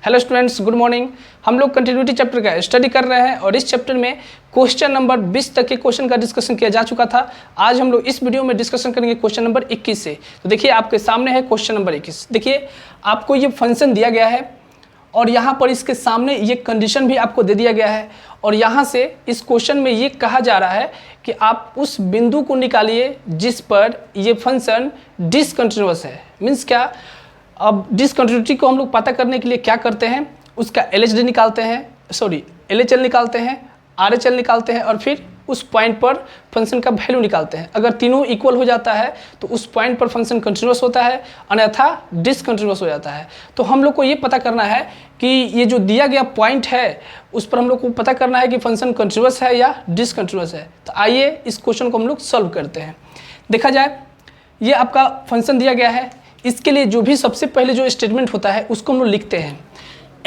Hello students, good morning. हम लोग continuity chapter का स्टडी कर रहे हैं और इस चैप्टर में क्वेश्चन नंबर 20 तक के क्वेश्चन का डिस्कशन किया जा चुका था। आज हम लोग इस वीडियो में डिस्कशन करेंगे क्वेश्चन नंबर 21 से। तो देखिए आपके सामने है क्वेश्चन नंबर 21। देखिए आपको ये फंक्शन दिया गया है और यहाँ पर इसके सामने ये कंडीशन भी आपको दे दिया गया है और यहाँ से इस क्वेश्चन में ये कहा जा रहा है कि आप उस बिंदु को निकालिए जिस पर ये फंक्शन डिसकंटिन्यूअस है। मीन्स क्या, अब डिसकंटिन्यूटी को हम लोग पता करने के लिए क्या करते हैं, उसका LHD निकालते हैं, LHL निकालते हैं, RHL निकालते हैं और फिर उस पॉइंट पर फंक्शन का वैल्यू निकालते हैं। अगर तीनों इक्वल हो जाता है तो उस पॉइंट पर फंक्शन कंटिन्यूअस होता है, अन्यथा डिसकंटिन्यूअस हो जाता है। तो हम लोग को ये पता करना है कि ये जो दिया गया पॉइंट है उस पर हम लोग को पता करना है कि फंक्शन कंटिन्यूअस है या डिसकंटिन्यूअस है। तो आइए इस क्वेश्चन को हम लोग सॉल्व करते हैं। देखा जाए, ये आपका फंक्शन दिया गया है, इसके लिए जो भी सबसे पहले जो स्टेटमेंट होता है उसको हम लोग लिखते हैं।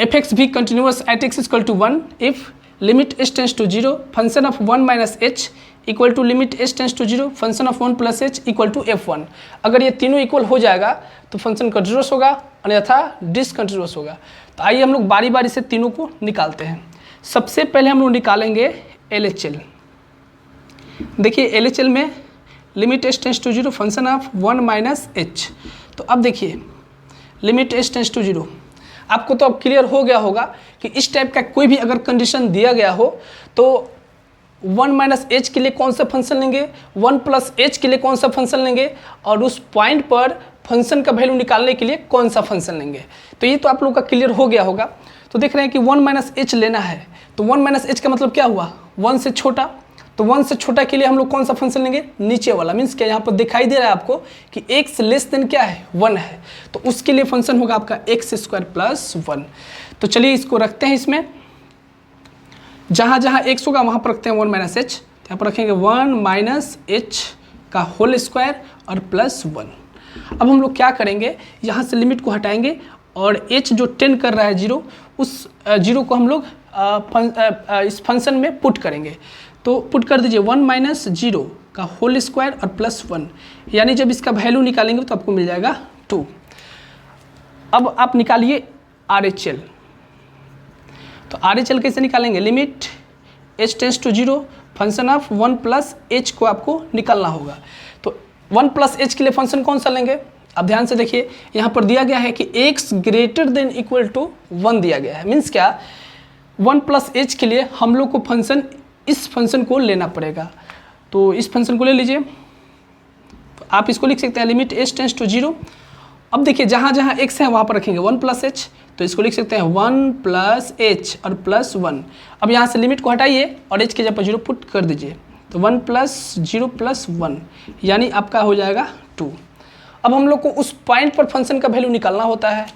f(x) भी continuous at x equal to 1 if limit h tends to 0 function of 1 minus h equal to limit h tends to 0 function of 1 plus h equal to f1। अगर ये तीनों इक्वल हो जाएगा तो फंक्शन कंटिन्यूअस होगा, अन्यथा discontinuous होगा। तो आइए हम लोग बारी बारी से तीनों को निकालते हैं। सबसे पहले हम लोग निकालेंगे LHL। देखिए LHL में limit h tends to 0 function of 1 minus h। तो अब देखिए लिमिट h टेंस टू 0, आपको तो अब क्लियर हो गया होगा कि इस टाइप का कोई भी अगर कंडीशन दिया गया हो तो 1 माइनस h के लिए कौन सा फंक्शन लेंगे, 1 प्लस h के लिए कौन सा फंक्शन लेंगे और उस पॉइंट पर फंक्शन का वैल्यू निकालने के लिए कौन सा फंक्शन लेंगे। तो ये तो आप लोग का क्लियर हो गया होगा। तो देख रहे हैं कि 1 माइनस h लेना है, तो 1 माइनस h का मतलब क्या हुआ, 1 से छोटा। तो 1 से छोटा के लिए हम लोग कौन सा फंक्शन लेंगे, नीचे वाला। मीन्स क्या, यहाँ पर दिखाई दे रहा है आपको कि x लेस देन क्या है, 1 है, तो उसके लिए फंक्शन होगा आपका x² प्लस 1। तो चलिए इसको रखते हैं इसमें, जहाँ जहाँ x होगा वहाँ पर रखते हैं 1 माइनस h। यहाँ पर रखेंगे 1 माइनस h का होल स्क्वायर और प्लस 1। अब हम लोग क्या करेंगे, यहाँ से लिमिट को हटाएंगे और h जो टेंड कर रहा है 0, उस 0 को हम लोग इस फंक्शन में पुट करेंगे। तो पुट कर दीजिए 1 माइनस 0 का होल स्क्वायर और प्लस 1, यानी जब इसका वैल्यू निकालेंगे तो आपको मिल जाएगा 2। अब आप निकालिए RHL। तो RHL कैसे निकालेंगे, limit h tends to 0 function of 1 plus h को आपको निकालना होगा। तो 1 प्लस h के लिए फंक्शन कौन सा लेंगे, अब ध्यान से देखिए, यहाँ पर दिया गया है कि x greater than equal to 1 दिया गया है। मीन्स क्या, 1 प्लस h के लिए हम लोग को फंक्शन, इस फंक्शन को लेना पड़ेगा। तो इस फंक्शन को ले लीजिए, तो आप इसको लिख सकते हैं लिमिट h टेंस टू 0। अब देखिए जहाँ जहाँ x है वहाँ पर रखेंगे 1 प्लस h, तो इसको लिख सकते हैं 1 प्लस h और प्लस 1। अब यहाँ से लिमिट को हटाइए और h के जगह पर 0 पुट कर दीजिए, तो 1 प्लस 0 प्लस 1 यानी आपका हो जाएगा 2। अब हम लोग को उस पॉइंट पर फंक्शन का वैल्यू निकालना होता है।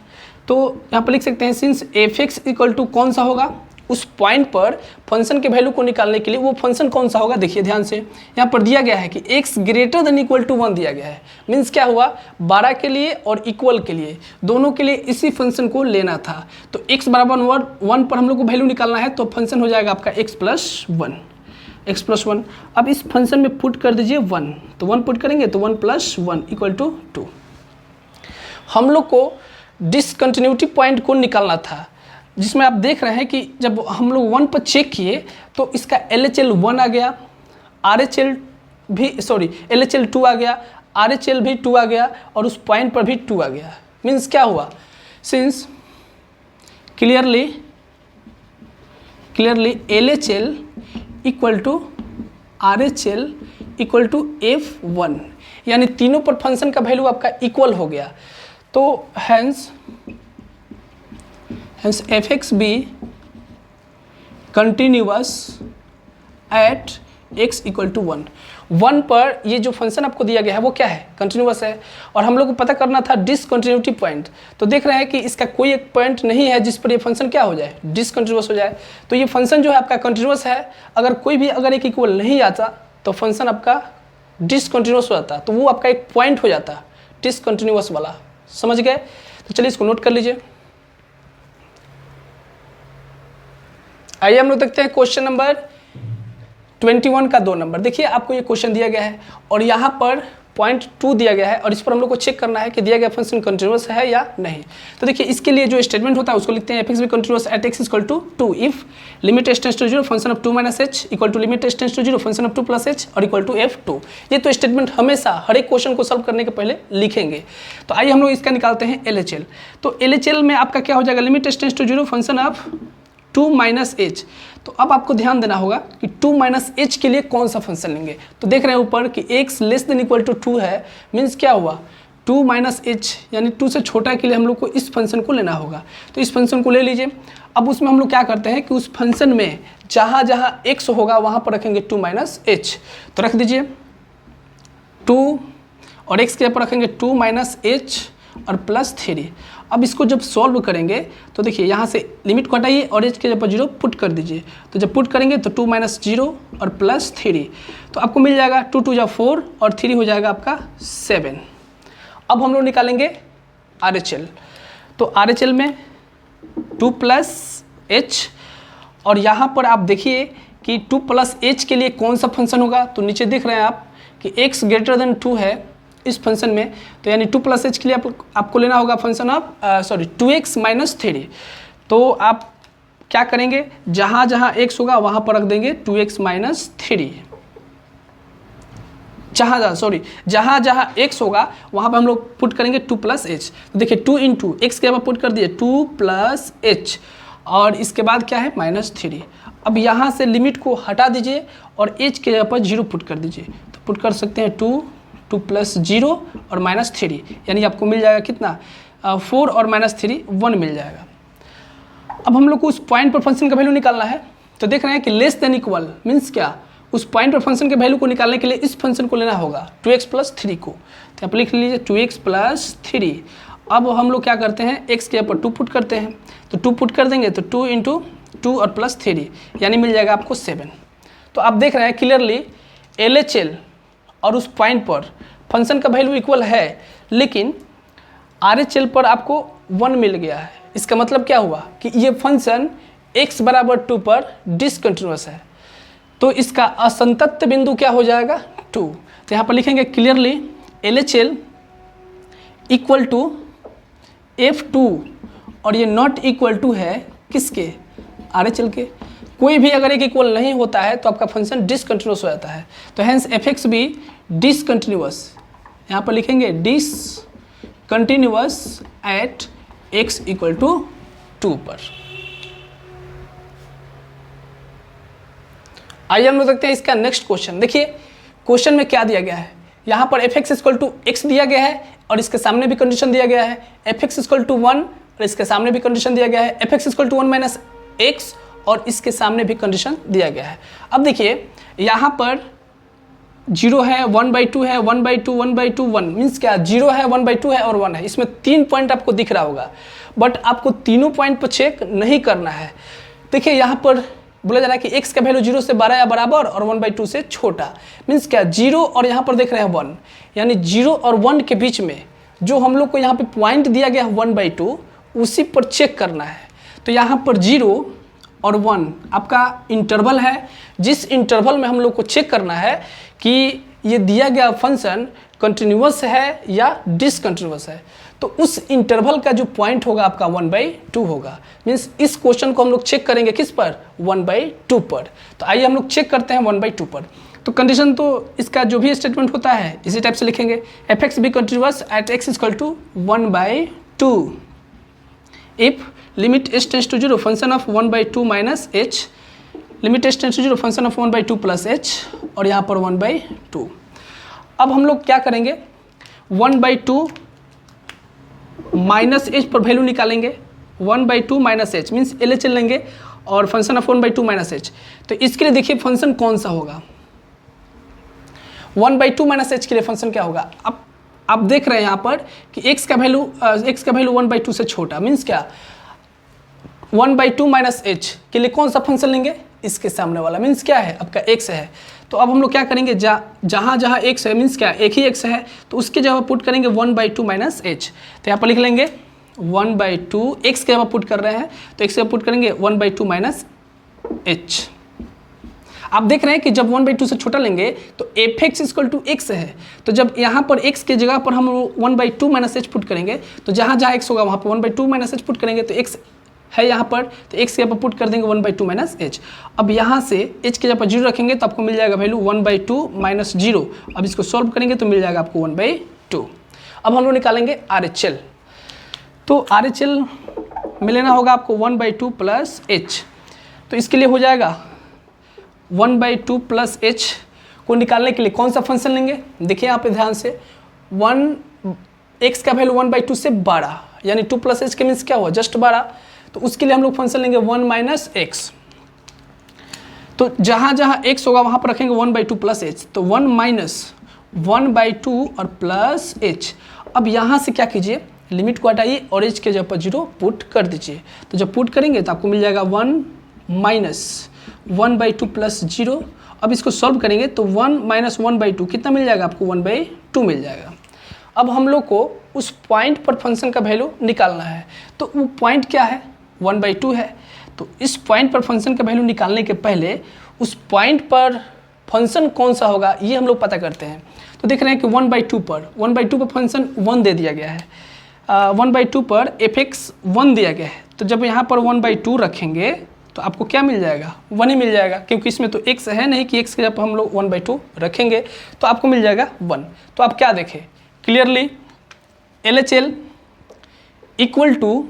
तो यहाँ पर लिख सकते हैं सिंस f(x) इक्वल टू कौन सा होगा, उस पॉइंट पर फंक्शन के वैल्यू को निकालने के लिए वो फंक्शन कौन सा होगा। देखिए ध्यान से, यहाँ पर दिया गया है कि x greater than equal to 1 दिया गया है। मीन्स क्या हुआ, 12 के लिए और इक्वल के लिए, दोनों के लिए इसी फंक्शन को लेना था। तो x बराबर 1 पर हम लोग को वैल्यू निकालना है, तो फंक्शन हो जाएगा आपका x प्लस 1। अब इस फंक्शन में पुट कर दीजिए 1, तो 1 पुट करेंगे तो 1 प्लस 1 इक्वल टू 2। हम लोग को डिसकंटिन्यूटी पॉइंट को निकालना था, जिसमें आप देख रहे हैं कि जब हम लोग 1 पर चेक किए तो इसका LHL 1 आ गया, LHL 2 आ गया, RHL भी 2 आ गया और उस पॉइंट पर भी 2 आ गया। मीन्स क्या हुआ, since clearly LHL equal to RHL equal to F1, यानी तीनों पर फंक्शन का वैल्यू आपका इक्वल हो गया। तो हैंस f(x) भी continuous at x equal to 1 पर ये जो फंक्शन आपको दिया गया है वो क्या है, कंटिन्यूअस है। और हम लोग को पता करना था डिसकंटिन्यूटी पॉइंट। तो देख रहे हैं कि इसका कोई एक पॉइंट नहीं है जिस पर ये फंक्शन क्या हो जाए, डिसकंटिन्यूअस हो जाए। तो ये फंक्शन जो है आपका कंटिन्यूअस है। अगर कोई भी अगर एक इक्वल नहीं आता तो फंक्शन आपका डिसकंटिन्यूअस हो जाता, तो वो आपका एक पॉइंट हो जाता डिसकंटिन्यूअस वाला। समझ गए। तो चलिए इसको नोट कर लीजिए। आइए हम लोग देखते हैं क्वेश्चन नंबर 21 का 2 नंबर। देखिए आपको ये क्वेश्चन दिया गया है और यहाँ पर 0.2 दिया गया है और इस पर हम लोग को चेक करना है कि दिया गया फंक्शन कंटिन्यूअस है या नहीं। तो देखिए इसके लिए जो स्टेटमेंट होता है उसको लिखते हैं f(x) भी continuous at x equal to 2 if limit h tends to 0 function of 2 minus h equal to limit h tends to 0 function of 2 plus h और इक्वल टू f2। ये तो स्टेटमेंट हमेशा हर एक क्वेश्चन को सॉल्व करने के पहले लिखेंगे। तो आइए हम लोग इसका निकालते हैं LHL। तो LHL में आपका क्या हो जाएगा, limit h tends to 0 function of 2 minus h। तो अब आपको ध्यान देना होगा कि 2 माइनस h के लिए कौन सा फंक्शन लेंगे। तो देख रहे हैं ऊपर कि x less than equal to 2 है, मीन्स क्या हुआ 2 माइनस h यानी 2 से छोटा के लिए हम लोग को इस फंक्शन को लेना होगा। तो इस फंक्शन को ले लीजिए। अब उसमें हम लोग क्या करते हैं कि उस फंक्शन में जहाँ जहाँ x होगा वहाँ पर रखेंगे 2 माइनस h। तो रख दीजिए 2 और x के ऊपर रखेंगे 2 माइनस h और प्लस 3। अब इसको जब सॉल्व करेंगे तो देखिए यहाँ से लिमिट को हटाइए और h के जगह पर 0 पुट कर दीजिए। तो जब पुट करेंगे तो 2 माइनस 0 और प्लस 3, तो आपको मिल जाएगा 2 2 जा 4 और 3 हो जाएगा आपका 7। अब हम लोग निकालेंगे RHL। तो RHL में 2 प्लस h और यहाँ पर आप देखिए कि 2 प्लस h के लिए कौन सा फंक्शन होगा। तो नीचे देख रहे हैं आप कि x ग्रेटर देन 2 है इस फंक्शन में, तो यानी 2 प्लस h के लिए आपको लेना होगा फंक्शन ऑफ 2x माइनस 3। तो आप क्या करेंगे, जहाँ जहाँ x होगा वहाँ पर रख देंगे 2x माइनस 3। जहाँ जहाँ x होगा वहाँ पर हम लोग पुट करेंगे 2 प्लस h। तो देखिए 2 इंटू x के बाद पुट कर दिए 2 प्लस h और इसके बाद क्या है माइनस 3। अब यहाँ से लिमिट को हटा दीजिए और h के जगह पर 0 पुट कर दीजिए। तो पुट कर सकते हैं 2 प्लस 0 और माइनस 3, यानी आपको मिल जाएगा कितना 4 और माइनस 3 1 मिल जाएगा। अब हम लोग को उस पॉइंट पर फंक्शन का वैल्यू निकालना है। तो देख रहे हैं कि लेस देन इक्वल मीन्स क्या, उस पॉइंट पर फंक्शन के वैल्यू को निकालने के लिए इस फंक्शन को लेना होगा 2x प्लस 3 को। तो आप लिख लीजिए 2x प्लस 3। अब हम लोग क्या करते हैं, x के ऊपर 2 पुट करते हैं। तो 2 पुट कर देंगे तो 2 इंटू 2 और प्लस 3 यानी मिल जाएगा आपको 7। तो आप देख रहे हैं क्लियरली LHL और उस पॉइंट पर फंक्शन का वैल्यू इक्वल है, लेकिन RHL पर आपको 1 मिल गया है। इसका मतलब क्या हुआ कि ये फंक्शन x बराबर 2 पर डिसकंटिन्यूअस है। तो इसका असंतत बिंदु क्या हो जाएगा 2। तो यहाँ पर लिखेंगे clearly LHL equal to F2 और ये नॉट इक्वल टू है किसके, RHL के। कोई भी अगर एक इक्वल नहीं होता है तो आपका फंक्शन डिसकंटिन्यूअस हो जाता है। तो हेंस f(x) भी डिसकंटिन्यूअस, यहाँ पर लिखेंगे discontinuous at x equal to 2 पर। आइए हम लोग देखते हैं इसका नेक्स्ट क्वेश्चन। देखिए क्वेश्चन में क्या दिया गया है, यहाँ पर f(x) इक्वल टू x दिया गया है और इसके सामने भी कंडीशन दिया गया है f(x) इक्वल टू 1 और इसके सामने भी कंडीशन दिया गया है f(x) equal to 1 minus x और इसके सामने भी कंडीशन दिया गया है। अब देखिए यहाँ पर 0 है, 1/2 है, 1/2, 1/2, 1 मीन्स क्या 0 है, 1/2 है और 1 है। इसमें 3 पॉइंट आपको दिख रहा होगा, बट आपको तीनों पॉइंट पर चेक नहीं करना है। देखिए यहाँ पर बोला जा रहा है कि x का वैल्यू 0 से बड़ा या बराबर और 1/2 से छोटा, मीन्स क्या 0 और यहाँ पर देख रहे हैं 1, यानी 0 और 1 के बीच में जो हम लोग को यहाँ पे पॉइंट दिया गया है 1/2 उसी पर चेक करना है। तो यहाँ पर 0 और 1 आपका इंटरवल है, जिस इंटरवल में हम लोग को चेक करना है कि ये दिया गया फंक्शन कंटिन्यूअस है या डिसकंटिन्यूअस है। तो उस इंटरवल का जो पॉइंट होगा आपका 1/2 होगा। मीन्स इस क्वेश्चन को हम लोग चेक करेंगे किस पर, 1/2 पर। तो आइए हम लोग चेक करते हैं 1/2 पर। तो कंडीशन तो इसका जो भी स्टेटमेंट होता है इसी टाइप से लिखेंगे, f(x) भी continuous at x equal to 1/2 if limit h tends to 0 function of 1/2 minus h, limit h tends to 0 function of 1/2 plus h और यहाँ पर 1/2। अब हम लोग क्या करेंगे, 1/2 माइनस h पर वैल्यू निकालेंगे, 1/2 माइनस h मीन्स LHL लेंगे और फंक्शन ऑफ 1/2 माइनस h। तो इसके लिए देखिए फंक्शन कौन सा होगा, 1/2 माइनस h के लिए फंक्शन क्या होगा। अब आप देख रहे हैं यहाँ पर कि x का वैल्यू 1/2 से छोटा, मीन्स क्या 1/2 माइनस h के लिए कौन सा फंक्शन लेंगे, इसके सामने वाला, मीन्स क्या है आपका x है। तो अब हम लोग क्या करेंगे, जहाँ जहाँ x है मीन्स क्या एक ही x है, तो उसके जगह पुट करेंगे 1/2 माइनस h। तो यहाँ पर लिख लेंगे 1/2, x के जगह पुट कर रहे हैं तो x के जगह पुट करेंगे 1/2 माइनस h। आप देख रहे हैं कि जब 1/2 से छोटा लेंगे तो f x equal to x है, तो जब यहाँ पर x के जगह पर हम 1/2 माइनस एच पुट करेंगे तो जहाँ जहाँ x होगा वहाँ पर 1/2 माइनस एच पुट करेंगे, तो x है यहाँ पर, तो x के यहाँ पर पुट कर देंगे 1/2 माइनस एच। अब यहाँ से h के जगह पर 0 रखेंगे तो आपको मिल जाएगा वैल्यू 1/2 माइनस 0। अब इसको सॉल्व करेंगे तो मिल जाएगा आपको 1/2। अब हम लोग निकालेंगे RHL, तो RHL में लेना होगा आपको 1/2 प्लस एच, तो इसके लिए हो जाएगा 1/2 प्लस एच को निकालने के लिए कौन सा फंक्शन लेंगे, देखिए यहाँ पे ध्यान से, x का वैल्यू 1/2 से बड़ा, यानी 2 प्लस एच के मीन्स क्या हुआ, जस्ट बड़ा, तो उसके लिए हम लोग फंक्शन लेंगे 1 माइनस एक्स। तो जहाँ जहाँ x होगा वहाँ पर रखेंगे 1/2 प्लस एच, तो 1 माइनस 1/2 और प्लस एच। अब यहाँ से क्या कीजिए, लिमिट को हटाइए और h के जगह पर 0 पुट कर दीजिए, तो जब पुट करेंगे तो आपको मिल जाएगा 1 माइनस 1/2 प्लस 0। अब इसको सॉल्व करेंगे तो 1 माइनस 1/2 कितना मिल जाएगा आपको, 1/2 मिल जाएगा। अब हम लोग को उस पॉइंट पर फंक्शन का वैल्यू निकालना है, तो वो पॉइंट क्या है, 1/2 है, तो इस पॉइंट पर फंक्शन का वैल्यू निकालने के पहले उस पॉइंट पर फंक्शन कौन सा होगा ये हम लोग पता करते हैं। तो देख रहे हैं कि 1/2 पर फंक्शन 1 दे दिया गया है, 1/2 पर fx 1 दिया गया है, तो जब यहाँ पर 1/2 रखेंगे तो आपको क्या मिल जाएगा, 1 ही मिल जाएगा, क्योंकि इसमें तो x है नहीं कि x के जब हम लोग 1/2 रखेंगे तो आपको मिल जाएगा 1। तो आप क्या देखें clearly, LHL equal to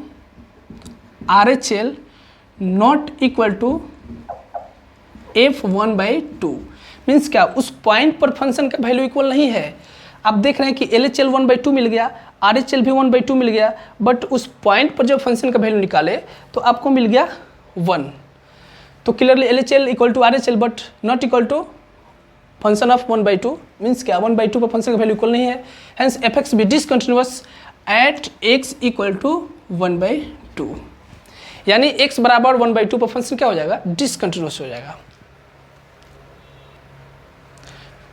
RHL not equal to f1/2, means क्या, उस पॉइंट पर फंक्शन का वैल्यू इक्वल नहीं है। आप देख रहे हैं कि LHL 1/2 मिल गया, RHL भी 1/2 मिल गया, बट उस पॉइंट पर जब फंक्शन का वैल्यू निकाले तो आपको मिल गया 1। तो clearly LHL equal to RHL but not equal to function of 1/2, means क्या, 1/2 पर फंक्शन का वैल्यू इक्वल नहीं है, hence fx be discontinuous at x equal to 1/2, यानी x बराबर 1/2 पर फंक्शन क्या हो जाएगा, डिसकंटिन्यूअस हो जाएगा।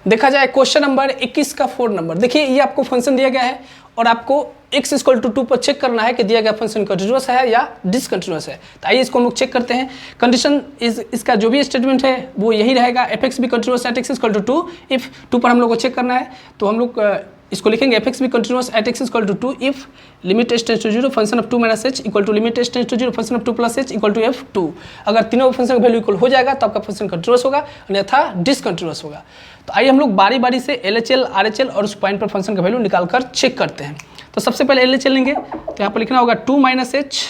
देखा जाए क्वेश्चन नंबर 21 का 4 नंबर, देखिए ये आपको फंक्शन दिया गया है और आपको x इक्वल टू 2 पर चेक करना है कि दिया गया फंक्शन कंटिन्यूअस है या डिसकंटिन्यूअस है। तो आइए इसको हम लोग चेक करते हैं। कंडीशन इसका जो भी स्टेटमेंट है वो यही रहेगा, fx be continuous at x equal to 2 if 2 पर हम लोग को चेक करना है, तो हम लोग इसको लिखेंगे fx be continuous at x equal to 2 if limit h tends to 0 function of 2 minus h equal to limit h tends to 0 function of 2 plus h equal to f2। अगर तीनों फंक्शन का वैल्यू इक्वल हो जाएगा तो आपका function continuous होगा, अन्यथा discontinuous होगा। तो आइए हम लोग बारी बारी से LHL RHL और उस पॉइंट पर फंक्शन का वैल्यू निकाल कर चेक करते हैं। तो सबसे पहले LHL लेंगे, तो यहाँ पर लिखना होगा 2 माइनस h।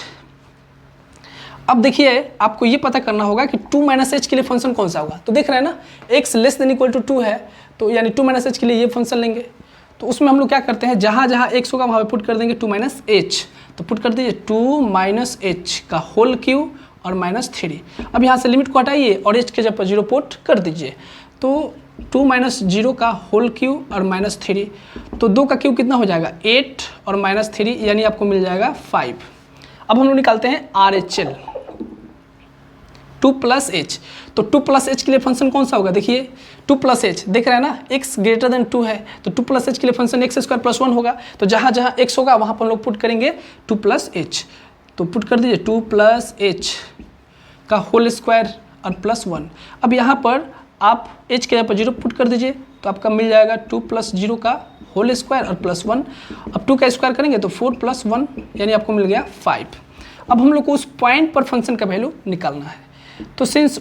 अब देखिए आपको ये पता करना होगा कि 2 माइनस h के लिए फंक्शन कौन सा होगा। तो देख रहे हैं ना, x less than equal to 2 है, तो यानी 2 माइनस h के लिए ये फंक्शन लेंगे। तो उसमें हम लोग क्या करते हैं, जहाँ जहाँ x होगा वहाँ पे पुट कर देंगे 2 माइनस h, तो पुट कर दीजिए 2 माइनस h का होल क्यू और माइनस 3। अब यहाँ से लिमिट को हटाइए और h के जब 0 पुट कर दीजिए, तो 2 माइनस 0 का होल क्यू और माइनस 3, तो 2 का क्यू कितना हो जाएगा 8 और माइनस 3, यानी आपको मिल जाएगा 5। अब हम लोग निकालते हैं RHL 2 प्लस एच। तो 2 प्लस एच के लिए फंक्शन कौन सा होगा, देखिए 2 प्लस एच देख रहे हैं ना, x ग्रेटर देन 2 है, तो 2 प्लस एच के लिए फंक्शन x स्क्वायर प्लस 1 होगा। तो जहाँ जहाँ x होगा वहाँ पर हम लोग पुट करेंगे 2 प्लस एच, तो पुट कर दीजिए 2 प्लस एच का होल स्क्वायर और प्लस 1। अब यहाँ पर आप h के जगह पर 0 पुट कर दीजिए, तो आपका मिल जाएगा 2 प्लस 0 का होल स्क्वायर और प्लस 1। अब 2 का स्क्वायर करेंगे तो 4 प्लस 1, यानी आपको मिल गया 5। अब हम लोग को उस पॉइंट पर फंक्शन का वैल्यू निकालना है। तो सिंस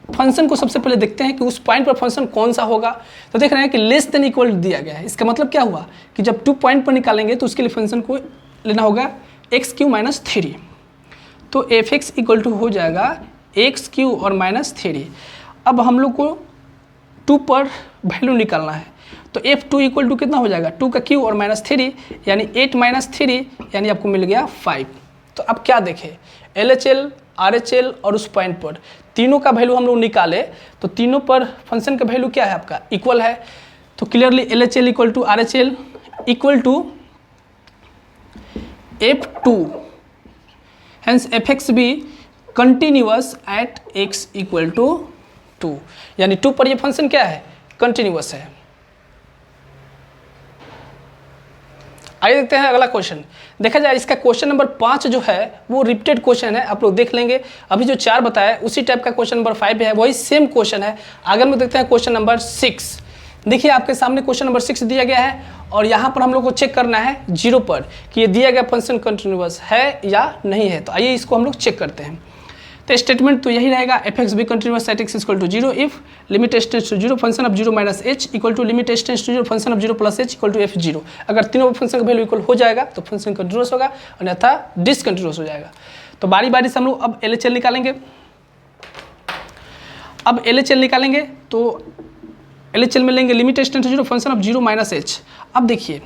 फंक्शन को सबसे पहले देखते हैं कि उस पॉइंट पर फंक्शन कौन सा होगा। तो देख रहे हैं कि लेस देन इक्वल दिया गया है, इसका मतलब क्या हुआ कि जब 2 पॉइंट पर निकालेंगे तो उसके लिए फंक्शन को लेना होगा एक्स क्यू माइनस 3, तो एफ एक्स इक्वल टू हो जाएगा एक्स क्यू और माइनस 3। अब हम लोग को 2 पर वैल्यू निकालना है, तो f2 इक्वल टू कितना हो जाएगा 2 का क्यू और माइनस 3, यानी 8 माइनस 3, यानी आपको मिल गया 5। तो अब क्या देखें, LHL RHL और उस पॉइंट पर तीनों का वैल्यू हम लोग निकाले, तो तीनों पर फंक्शन का वैल्यू क्या है आपका इक्वल है। तो clearly LHL equal to RHL equal to f2, hence fx be continuous at x equal to 2, यानी 2 पर ये फंक्शन क्या है कंटिन्यूअस है। आइए देखते हैं अगला क्वेश्चन। देखा जाए इसका क्वेश्चन नंबर 5 जो है वो रिपीटेड क्वेश्चन है, आप लोग देख लेंगे। अभी जो 4 बताया उसी टाइप का क्वेश्चन नंबर 5 है, वही सेम क्वेश्चन है। आगे हम देखते हैं क्वेश्चन नंबर 6। देखिए आपके सामने क्वेश्चन नंबर 6 दिया गया है और यहाँ पर हम लोग को चेक करना है 0 पर कि ये दिया गया फंक्शन कंटिन्यूअस है या नहीं है। तो आइए इसको हम लोग चेक करते हैं। तो स्टेटमेंट तो यही रहेगा, f x be continuous at x equal to 0 if limit h tends to 0 function of 0 minus h equal to limit h tends to 0 function of 0 plus h equal to f 0। अगर तीनों function का value equal हो जाएगा तो function continuous होगा, अन्यथा discontinuous हो जाएगा। तो बारी बारी से हम लोग अब LHL निकालेंगे। अब LHL निकालेंगे तो LHL में लेंगे limit h tends to 0 function of 0 minus h. अब देखिए,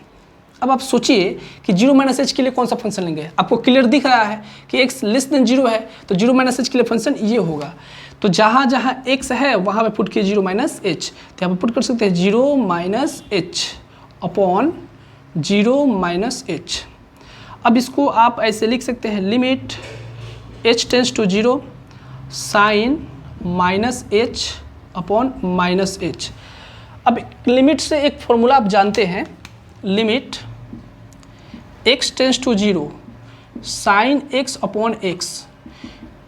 अब आप सोचिए कि 0 माइनस एच के लिए कौन सा फंक्शन लेंगे। आपको क्लियर दिख रहा है कि x लेस देन 0 है, तो 0 माइनस एच के लिए फंक्शन ये होगा। तो जहाँ जहाँ x है वहाँ पे पुट किए 0 माइनस एच, तो यहाँ पे पुट कर सकते हैं 0 minus h upon 0 minus h. अब इसको आप ऐसे लिख सकते हैं limit h tends to 0 sine minus h upon minus h. अब लिमिट से एक फॉर्मूला आप जानते हैं, limit x tends to 0 sine x upon x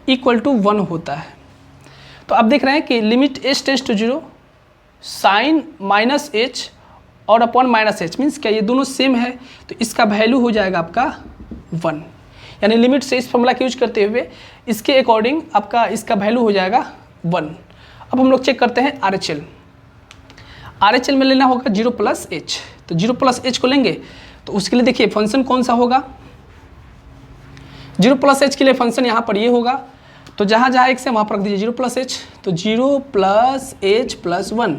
equal to 1 होता है। तो आप देख रहे हैं कि limit h tends to 0 sine minus h और अपॉन माइनस एच मीन्स क्या, ये दोनों सेम है, तो इसका वैल्यू हो जाएगा आपका 1। यानी लिमिट से इस फॉर्मूला का यूज करते हुए इसके अकॉर्डिंग आपका इसका वैल्यू हो जाएगा 1। अब हम लोग चेक करते हैं RHL में लेना होगा 0 प्लस एच। तो 0 प्लस एच को लेंगे तो उसके लिए देखिए फंक्शन कौन सा होगा। 0 प्लस एच के लिए फंक्शन यहाँ पर ये होगा, तो जहाँ जहाँ x है वहाँ पर रख दीजिए 0 प्लस एच, तो 0 प्लस एच प्लस 1।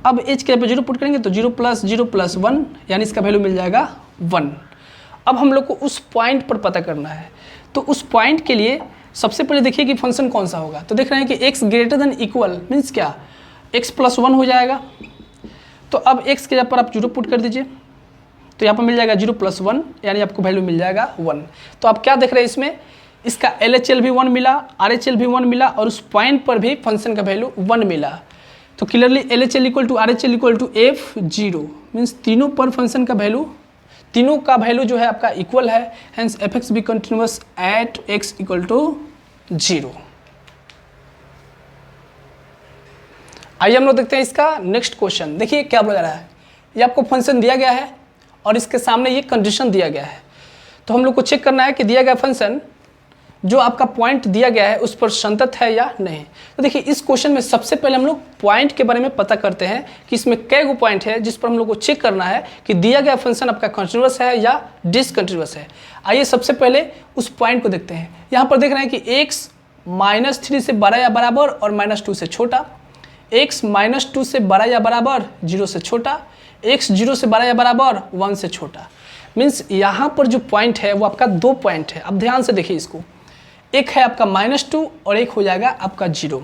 अब h के पे 0 पुट करेंगे तो 0 प्लस 1 यानी इसका वैल्यू मिल जाएगा 1। अब हम लोग को उस पॉइंट पर पता करना है, तो उस पॉइंट के लिए सबसे पहले देखिए कि फंक्शन कौन सा होगा। तो देख रहे हैं कि x greater than equal means क्या, x प्लस 1 हो जाएगा। तो अब x के जगह पर आप 0 पुट कर दीजिए, तो यहाँ पर मिल जाएगा 0 प्लस 1 यानी आपको वैल्यू मिल जाएगा 1। तो आप क्या देख रहे हैं इसमें, इसका LHL भी 1 मिला, RHL भी 1 मिला और उस पॉइंट पर भी फंक्शन का वैल्यू 1 मिला। तो clearly LHL equal to RHL equal to F0 means तीनों पर फंक्शन का वैल्यू, तीनों का वैल्यू जो है आपका इक्वल है, hence f x be continuous at x equal to 0। आइए हम लोग देखते हैं इसका नेक्स्ट क्वेश्चन। देखिए क्या बोला रहा है, ये आपको फंक्शन दिया गया है और इसके सामने ये कंडीशन दिया गया है। तो हम लोग को चेक करना है कि दिया गया फंक्शन जो आपका पॉइंट दिया गया है उस पर संतत है या नहीं। तो देखिए इस क्वेश्चन में सबसे पहले हम लोग पॉइंट के बारे में पता करते हैं कि इसमें कै गो पॉइंट है जिस पर हम लोग को चेक करना है कि दिया गया फंक्शन आपका कंटिन्यूअस है या डिसकंटिन्यूअस है। आइए सबसे पहले उस पॉइंट को देखते हैं। यहाँ पर देख रहे हैं कि x -3 से बड़ा या बराबर और -2 से छोटा, x -2 से बड़ा या बराबर 0 से छोटा, x 0 से बड़ा या बराबर 1 से छोटा। मीन्स यहाँ पर जो पॉइंट है वो आपका 2 पॉइंट है। अब ध्यान से देखिए इसको, एक है आपका -2 और एक हो जाएगा आपका 0।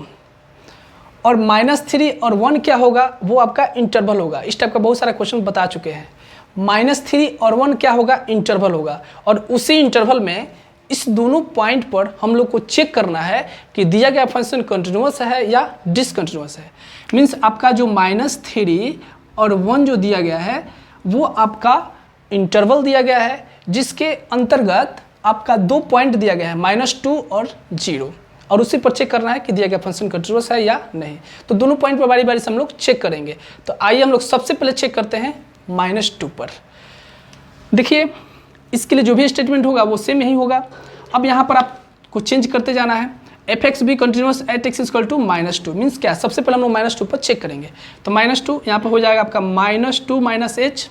और -3 और 1 क्या होगा, वो आपका इंटरवल होगा। इस टाइप का बहुत सारा क्वेश्चन बता चुके हैं। -3 और 1 क्या होगा, इंटरवल होगा। और उसी इंटरवल में इस दोनों पॉइंट पर हम लोग को चेक करना है कि दिया गया फंक्शन कंटिन्यूअस है या डिसकंटिन्यूअस है। मीन्स आपका जो -3 और 1 जो दिया गया है वो आपका इंटरवल दिया गया है, जिसके अंतर्गत आपका 2 पॉइंट दिया गया है -2 और 0, और उसी पर चेक करना है कि दिया गया फंक्शन कंटिन्यूअस है या नहीं। तो दोनों पॉइंट पर बारी बारी से हम लोग चेक करेंगे। तो आइए हम लोग सबसे पहले चेक करते हैं -2 पर। देखिए इसके लिए जो भी स्टेटमेंट होगा वो सेम यही होगा। अब यहाँ पर आपको चेंज करते जाना है। F x be continuous at x equal to -2 means क्या, सबसे पहले हम लोग -2 पर चेक करेंगे। तो -2 यहाँ पर हो जाएगा आपका -2 माइनस एच,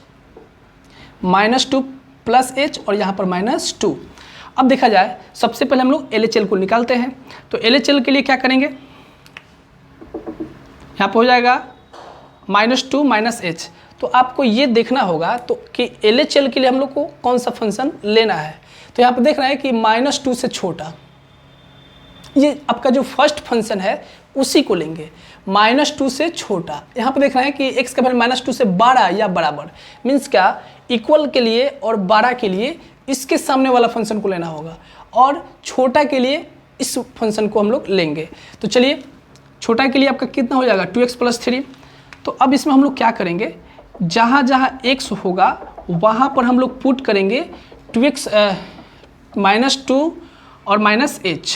-2 प्लस एच और यहाँ पर -2। अब देखा जाए सबसे पहले हम लोग LHL को निकालते हैं। तो LHL के लिए क्या करेंगे, यहाँ पर हो जाएगा -2 माइनस एच। तो आपको ये देखना होगा तो कि LHL के लिए हम लोग को कौन सा फंक्शन लेना है। तो यहाँ पर देख रहे हैं कि -2 से छोटा, ये आपका जो फर्स्ट फंक्शन है उसी को लेंगे। -2 से छोटा, यहाँ पर देख रहे हैं कि x का वैल्यू -2 से बड़ा या बराबर मीन्स क्या, इक्वल के लिए और बड़ा के लिए इसके सामने वाला फंक्शन को लेना होगा, और छोटा के लिए इस फंक्शन को हम लोग लेंगे। तो चलिए छोटा के लिए आपका कितना हो जाएगा 2x + 3। तो अब इसमें हम लोग क्या करेंगे, जहाँ जहाँ x होगा वहाँ पर हम लोग पुट करेंगे 2x -2 और -h,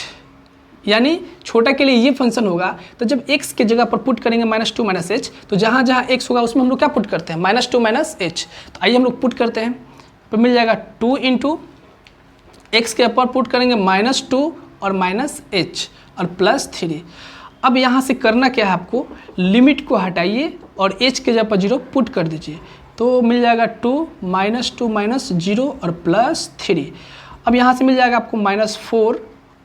यानी छोटा के लिए ये फंक्शन होगा। तो जब x की जगह पर पुट करेंगे -2 -h, तो जहाँ जहाँ x होगा उसमें हम लोग क्या पुट करते हैं, -2 -h। तो आइए हम लोग पुट करते हैं, तो मिल जाएगा 2 इंटू x के ऊपर पुट करेंगे -2 और -h और +3। अब यहाँ से करना क्या है आपको, लिमिट को हटाइए और h के जगह पर 0 पुट कर दीजिए, तो मिल जाएगा 2 -2 -0 और +3। अब यहाँ से मिल जाएगा आपको -4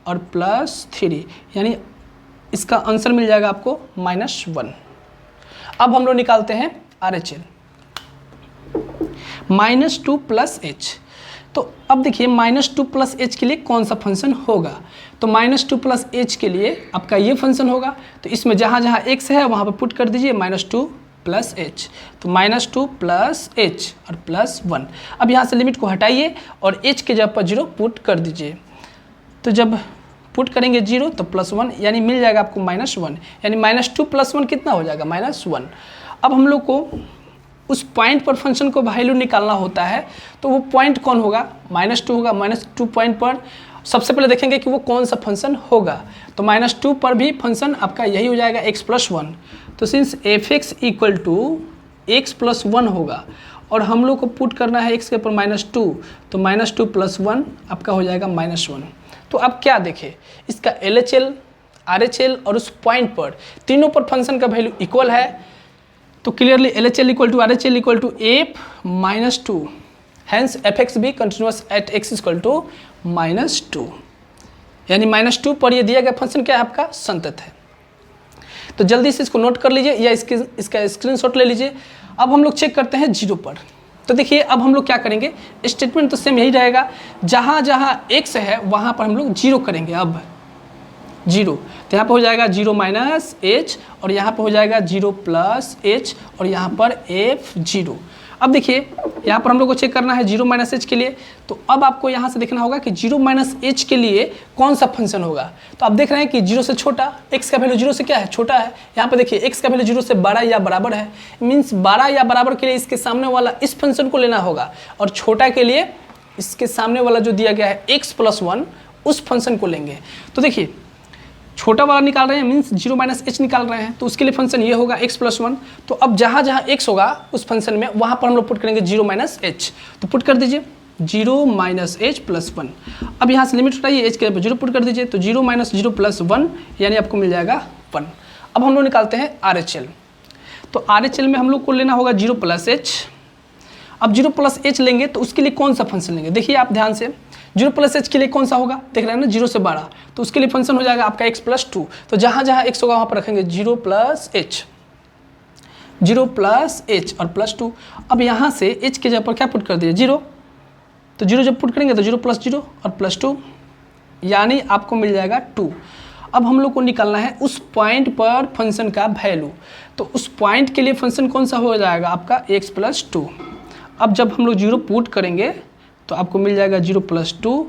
और +3, यानी इसका आंसर मिल जाएगा आपको -1। अब हम लोग निकालते हैं RHL, -2 + h। तो अब देखिए -2 + h के लिए कौन सा फंक्शन होगा, तो -2 + h के लिए आपका ये फंक्शन होगा। तो इसमें जहाँ जहाँ x है वहाँ पर पुट कर दीजिए -2 + h, तो -2 + h और +1। अब यहाँ से लिमिट को हटाइए और h के जगह पर 0 पुट कर दीजिए, तो जब पुट करेंगे 0 तो +1, यानी मिल जाएगा आपको -1, यानी -2 + 1 कितना हो जाएगा, -1। अब हम लोग को उस पॉइंट पर फंक्शन को वैल्यू निकालना होता है, तो वो पॉइंट कौन होगा, -2 होगा। -2 पॉइंट पर सबसे पहले देखेंगे कि वो कौन सा फंक्शन होगा, तो -2 पर भी फंक्शन आपका यही हो जाएगा x + 1। तो सिंस f(x) = x + 1 होगा और हम लोग को पुट करना है x के ऊपर -2, तो -2 + 1 आपका हो जाएगा -1। तो अब क्या देखें, इसका LHL, RHL और उस पॉइंट पर तीनों पर फंक्शन का वैल्यू इक्वल है, तो clearly LHL = RHL = f -2, hence fx be continuous at x = -2, यानी -2 पर ये दिया गया फंक्शन क्या है, आपका संतत है। तो जल्दी से इसको नोट कर लीजिए या इसका स्क्रीनशॉट ले लीजिए। अब हम लोग चेक करते हैं 0 पर, तो देखिए अब हम लोग क्या करेंगे, स्टेटमेंट तो सेम यही रहेगा, जहाँ जहाँ x है वहाँ पर हम लोग 0 करेंगे। अब 0, तो यहाँ पर हो जाएगा 0 -h और यहाँ पर हो जाएगा 0 + h और यहाँ पर f0। अब देखिए यहाँ पर हम लोग को चेक करना है 0 -h के लिए, तो अब आपको यहाँ से देखना होगा कि 0 -h के लिए कौन सा फंक्शन होगा। तो आप देख रहे हैं कि 0 से छोटा, x का वैल्यू 0 से क्या है, छोटा है। यहाँ पर देखिए x का वैल्यू 0 से बड़ा या बराबर है, मीन्स बड़ा या बराबर के लिए इसके सामने वाला इस फंक्शन को लेना होगा, और छोटा के लिए इसके सामने वाला जो दिया गया है x + 1 उस फंक्शन को लेंगे। तो देखिए छोटा वाला निकाल रहे हैं, मीन्स 0 -h निकाल रहे हैं, तो उसके लिए फंक्शन ये होगा x + 1। तो अब जहाँ जहाँ x होगा उस फंक्शन में वहाँ पर हम लोग पुट करेंगे 0 -h, तो पुट कर दीजिए 0 -h + 1। अब यहाँ से लिमिट उठाइए, h के 0 पुट कर दीजिए, तो 0 - 0 + 1 यानी आपको मिल जाएगा 1। अब हम लोग निकालते हैं RHL, तो RHL में हम लोग को लेना होगा 0 + h। अब 0 + h लेंगे तो उसके लिए कौन सा फंक्शन लेंगे, देखिए आप ध्यान से, 0 + h के लिए कौन सा होगा, देख रहे हैं ना 0 से बड़ा, तो उसके लिए फंक्शन हो जाएगा आपका x + 2। तो जहाँ जहाँ x होगा वहाँ पर रखेंगे 0 + h, 0 + h और +2। अब यहाँ से h के जगह पर क्या पुट कर दिए, 0, तो 0 जब पुट करेंगे तो 0 + 0 और +2, यानी आपको मिल जाएगा 2। अब हम लोग को निकालना है उस पॉइंट पर फंक्शन का वैल्यू, तो उस पॉइंट के लिए फंक्शन कौन सा हो जाएगा आपका x + 2। अब जब हम लोग 0 पुट करेंगे तो आपको मिल जाएगा 0 + 2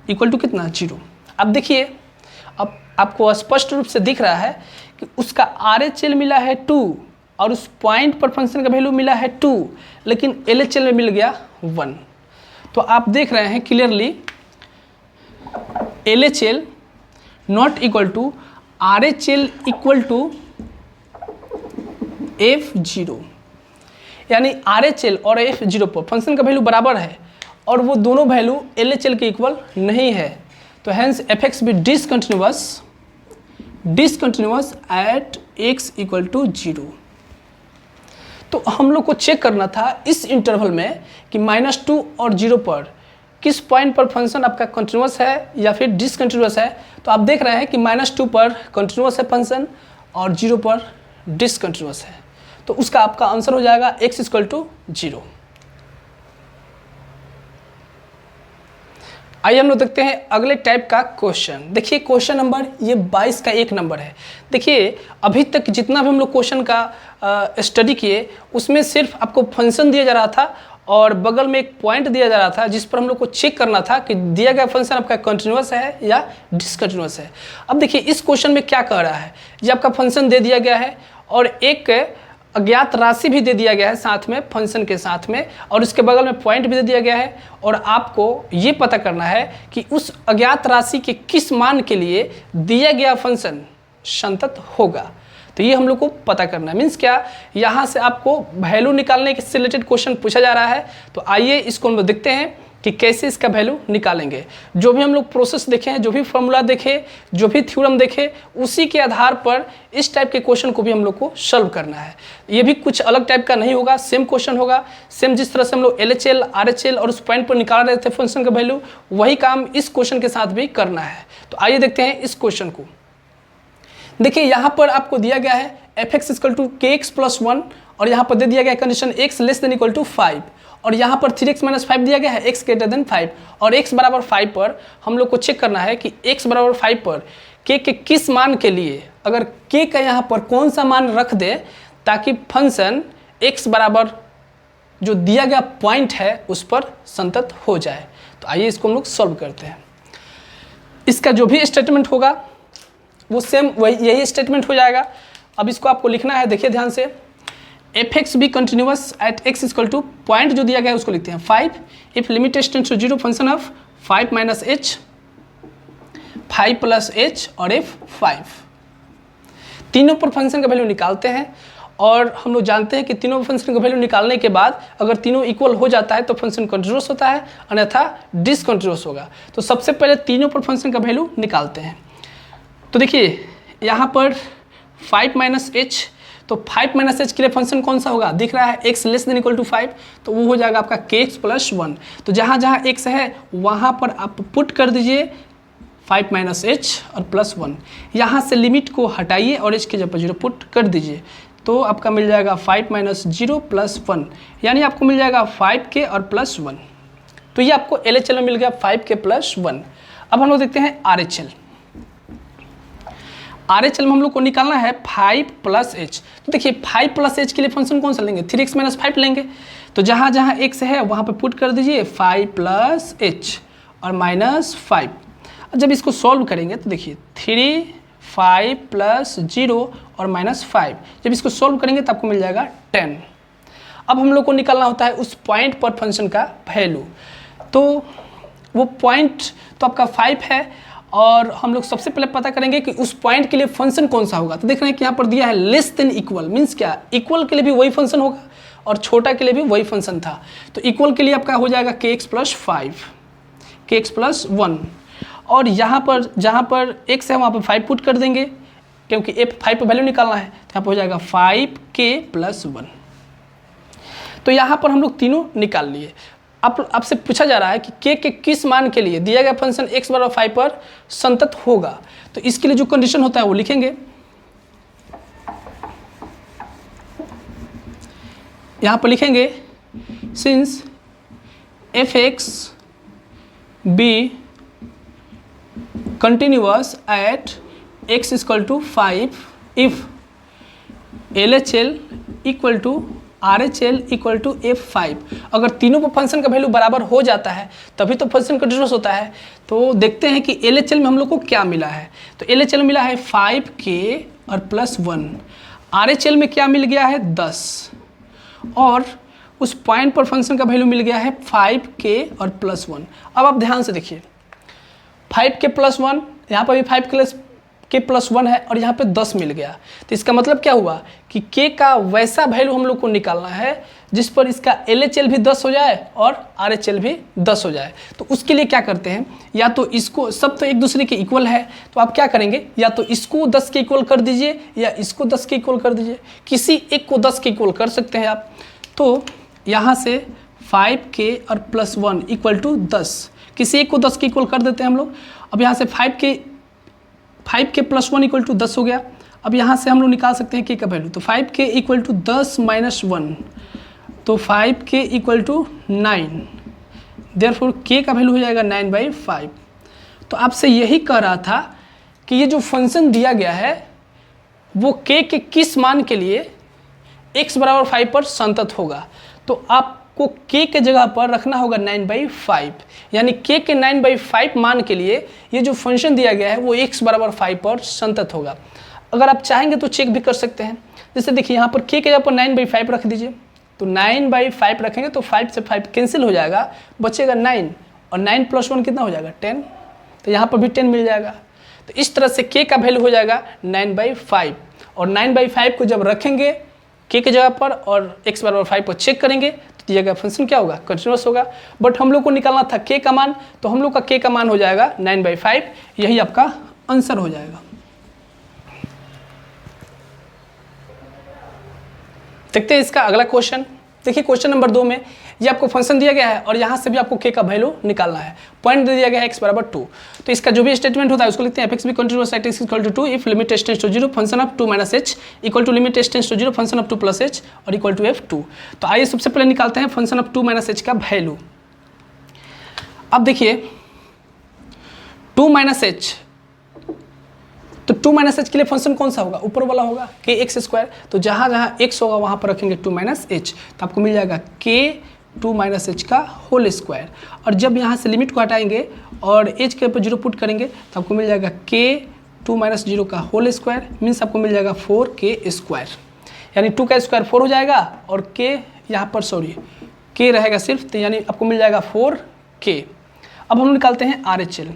= कितना, 0। अब देखिए अब आपको स्पष्ट रूप से दिख रहा है कि उसका RHL मिला है 2 और उस पॉइंट पर फंक्शन का वैल्यू मिला है 2, लेकिन LHL में मिल गया 1। तो आप देख रहे हैं क्लियरली LHL ≠ RHL = f0, यानी RHL और f0 पर फंक्शन का वैल्यू बराबर है और वो दोनों वैल्यू LHL के इक्वल नहीं है, तो hence fx be discontinuous at x = 0। तो हम लोग को चेक करना था इस इंटरवल में कि -2 और 0 पर किस पॉइंट पर फंक्शन आपका कंटिन्यूअस है या फिर डिसकंटिन्यूअस है। तो आप देख रहे हैं कि -2 पर कंटिन्यूअस है फंक्शन और 0 पर डिसकंटिन्यूअस है, तो उसका आपका आंसर हो जाएगा x = 0। आइए हम लोग देखते हैं अगले टाइप का क्वेश्चन। देखिए क्वेश्चन नंबर ये 22 का 1 नंबर है। देखिए अभी तक जितना भी हम लोग क्वेश्चन का स्टडी किए उसमें सिर्फ आपको फंक्शन दिया जा रहा था और बगल में एक पॉइंट दिया जा रहा था जिस पर हम लोग को चेक करना था कि दिया गया फंक्शन आपका कंटिन्यूअस है या डिसकंटिन्यूअस है। अब देखिए इस क्वेश्चन में क्या कह रहा है, ये आपका फंक्शन दे दिया गया है और एक अज्ञात राशि भी दे दिया गया है साथ में, फंक्शन के साथ में, और उसके बगल में पॉइंट भी दे दिया गया है, और आपको ये पता करना है कि उस अज्ञात राशि के किस मान के लिए दिया गया फंक्शन संतत होगा। तो ये हम लोग को पता करना है। मीन्स क्या, यहाँ से आपको वैल्यू निकालने से रिलेटेड क्वेश्चन पूछा जा रहा है। तो आइए इसको हम लोग देखते हैं कि कैसे इसका वैल्यू निकालेंगे। जो भी हम लोग प्रोसेस देखे हैं, जो भी फॉर्मूला देखे, जो भी थ्योरम देखे, उसी के आधार पर इस टाइप के क्वेश्चन को भी हम लोग को सॉल्व करना है। ये भी कुछ अलग टाइप का नहीं होगा, सेम क्वेश्चन होगा। सेम जिस तरह से हम लोग LHL, RHL और उस पॉइंट पर निकाल रहे थे फंक्शन का वैल्यू, वही काम इस क्वेश्चन के साथ भी करना है। तो आइए देखते हैं इस क्वेश्चन को। देखिए यहाँ पर आपको दिया गया है fx = kx + 1, और यहाँ पर दे दिया गया कंडीशन x <= 5, और यहाँ पर 3x - 5 दिया गया है, x > 5, और x = 5 पर हम लोग को चेक करना है कि x = 5 पर k के किस मान के लिए, अगर k का यहाँ पर कौन सा मान रख दे ताकि फंक्शन x बराबर जो दिया गया पॉइंट है उस पर संतत हो जाए। तो आइए इसको हम लोग सॉल्व करते हैं। इसका जो भी स्टेटमेंट होगा वो सेम यही स्टेटमेंट हो जाएगा। अब इसको आपको लिखना है, देखिए ध्यान से, fx be continuous at x = point जो दिया गया है उसको लिखते हैं 5, if limit tends to 0 function of 5 - h, 5 + h और f 5। तीनों पर फंक्शन का वैल्यू निकालते हैं, और हम लोग जानते हैं कि तीनों फंक्शन का वैल्यू निकालने के बाद अगर तीनों इक्वल हो जाता है तो फंक्शन कंटिन्यूअस होता है, अन्यथा डिसकंटिन्यूअस होगा। तो सबसे पहले तीनों पर फंक्शन का वैल्यू निकालते हैं। तो देखिए यहाँ पर 5 - h, तो 5 - h के लिए फंक्शन कौन सा होगा, दिख रहा है x <= 5, तो वो हो जाएगा आपका kx + 1। तो जहाँ जहाँ x है वहाँ पर आप पुट कर दीजिए 5 - h और +1। यहाँ से लिमिट को हटाइए और h के जगह पर 0 पुट कर दीजिए, तो आपका मिल जाएगा 5 - 0 + 1, यानी आपको मिल जाएगा 5k और +1। तो ये आपको LHL में मिल गया 5k + 1। अब हम लोग देखते हैं RHL। RHL में हम लोग को निकालना है 5 + h। तो देखिए 5 + h के लिए फंक्शन कौन सा लेंगे, 3x - 5 लेंगे। तो जहाँ जहाँ x है वहाँ पे पुट कर दीजिए 5 + h और -5। जब इसको सॉल्व करेंगे तो देखिए 3, 5 + 0 और -5, जब इसको सॉल्व करेंगे तो आपको मिल जाएगा 10। अब हम लोग को निकालना होता है उस पॉइंट पर फंक्शन का वैल्यू। तो वो पॉइंट तो आपका 5 है, और हम लोग सबसे पहले पता करेंगे कि उस पॉइंट के लिए फंक्शन कौन सा होगा। तो देख रहे हैं कि यहाँ पर दिया है लेस देन इक्वल, मीन्स क्या, इक्वल के लिए भी वही फंक्शन होगा और छोटा के लिए भी वही फंक्शन था। तो इक्वल के लिए आपका हो जाएगा kx + 5, kx + 1, और यहाँ पर जहाँ पर x है वहाँ पर 5 पुट कर देंगे, क्योंकि f5 पर वैल्यू निकालना है। तो यहाँ पर हो जाएगा 5k + 1। तो यहाँ पर हम लोग तीनों निकाल लिए। अब आपसे पूछा जा रहा है कि k के किस मान के लिए दिया गया फंक्शन x = 5 पर संतत होगा। तो इसके लिए जो कंडीशन होता है वो लिखेंगे। यहाँ पर लिखेंगे since fx be continuous at x = 5 if LHL = RHL = f5। अगर तीनों पर फंक्शन का वैल्यू बराबर हो जाता है तभी तो फंक्शन कंटिन्यूअस होता है। तो देखते हैं कि LHL में हम लोग को क्या मिला है। तो LHL में मिला है 5k और +1, RHL में क्या मिल गया है 10, और उस पॉइंट पर फंक्शन का वैल्यू मिल गया है 5k और +1। अब आप ध्यान से देखिए 5k + 1, यहाँ पर भी 5k + 1 है और यहाँ पे 10 मिल गया। तो इसका मतलब क्या हुआ कि k का वैसा वैल्यू हम लोग को निकालना है जिस पर इसका LHL भी 10 हो जाए और RHL भी 10 हो जाए। तो उसके लिए क्या करते हैं, या तो इसको, सब तो एक दूसरे के इक्वल है, तो आप क्या करेंगे, या तो इसको 10 के इक्वल कर दीजिए या इसको 10 के इक्वल कर दीजिए, किसी एक को 10 के इक्वल कर सकते हैं आप। तो यहाँ से 5k और +1 = 10, किसी एक को 10 के इक्वल कर देते हैं हम लोग। अब यहाँ से 5k + 1 = 10 हो गया। अब यहाँ से हम लोग निकाल सकते हैं k का वैल्यू। तो 5k = 10 - 1, तो 5k = 9, देयरफॉर k का वैल्यू हो जाएगा 9/5। तो आपसे यही कह रहा था कि ये जो फंक्शन दिया गया है वो k के किस मान के लिए x = 5 पर संतत होगा। तो आपको k के जगह पर रखना होगा 9/5, यानी k के 9/5 मान के लिए ये जो फंक्शन दिया गया है वो x = 5 पर संतत होगा। अगर आप चाहेंगे तो चेक भी कर सकते हैं। जैसे देखिए यहाँ पर k के जगह पर 9/5 रख दीजिए, तो 9/5 रखेंगे तो 5 से 5 कैंसिल हो जाएगा, बचेगा 9, और 9 + 1 कितना हो जाएगा 10, तो यहाँ पर भी 10 मिल जाएगा। तो इस तरह से k का वैल्यू हो जाएगा 9/5, और 9/5 को जब रखेंगे k के जगह पर और x = 5 पर चेक करेंगे तो दिया फंक्शन क्या होगा, कंटिन्यूअस होगा। बट हम लोग को निकालना था k का मान, तो हम लोग का k का मान हो जाएगा 9/5, यही आपका आंसर हो जाएगा। देखते हैं इसका अगला क्वेश्चन। देखिए क्वेश्चन नंबर 2 में ये आपको फंक्शन दिया गया है और यहाँ से भी आपको k का वैल्यू निकालना है। पॉइंट दे दिया गया है x = 2, तो इसका जो भी स्टेटमेंट होता है उसको लिखते हैं f(x) भी continuous at x = 2 if limit h tends to 0 function of 2 - h equal to limit h tends to 0 function of 2 + h और इक्वल टू f2। तो आइए सबसे पहले निकालते हैं फंक्शन ऑफ 2 - h का वैल्यू। अब देखिए 2 - h, तो 2 - h के लिए फंक्शन कौन सा होगा, ऊपर वाला होगा kx²। तो जहाँ जहाँ x होगा वहाँ पर रखेंगे 2 - h, तो आपको मिल जाएगा k 2 - h का होल स्क्वायर। और जब यहाँ से लिमिट को हटाएंगे और h के ऊपर 0 पुट करेंगे तो आपको मिल जाएगा k 2 - 0 का होल स्क्वायर, मीन्स आपको मिल जाएगा 4k², यानी 2 का स्क्वायर 4 हो जाएगा और k यहाँ पर k रहेगा सिर्फ, तो यानी आपको मिल जाएगा 4k। अब हम निकालते हैं RHL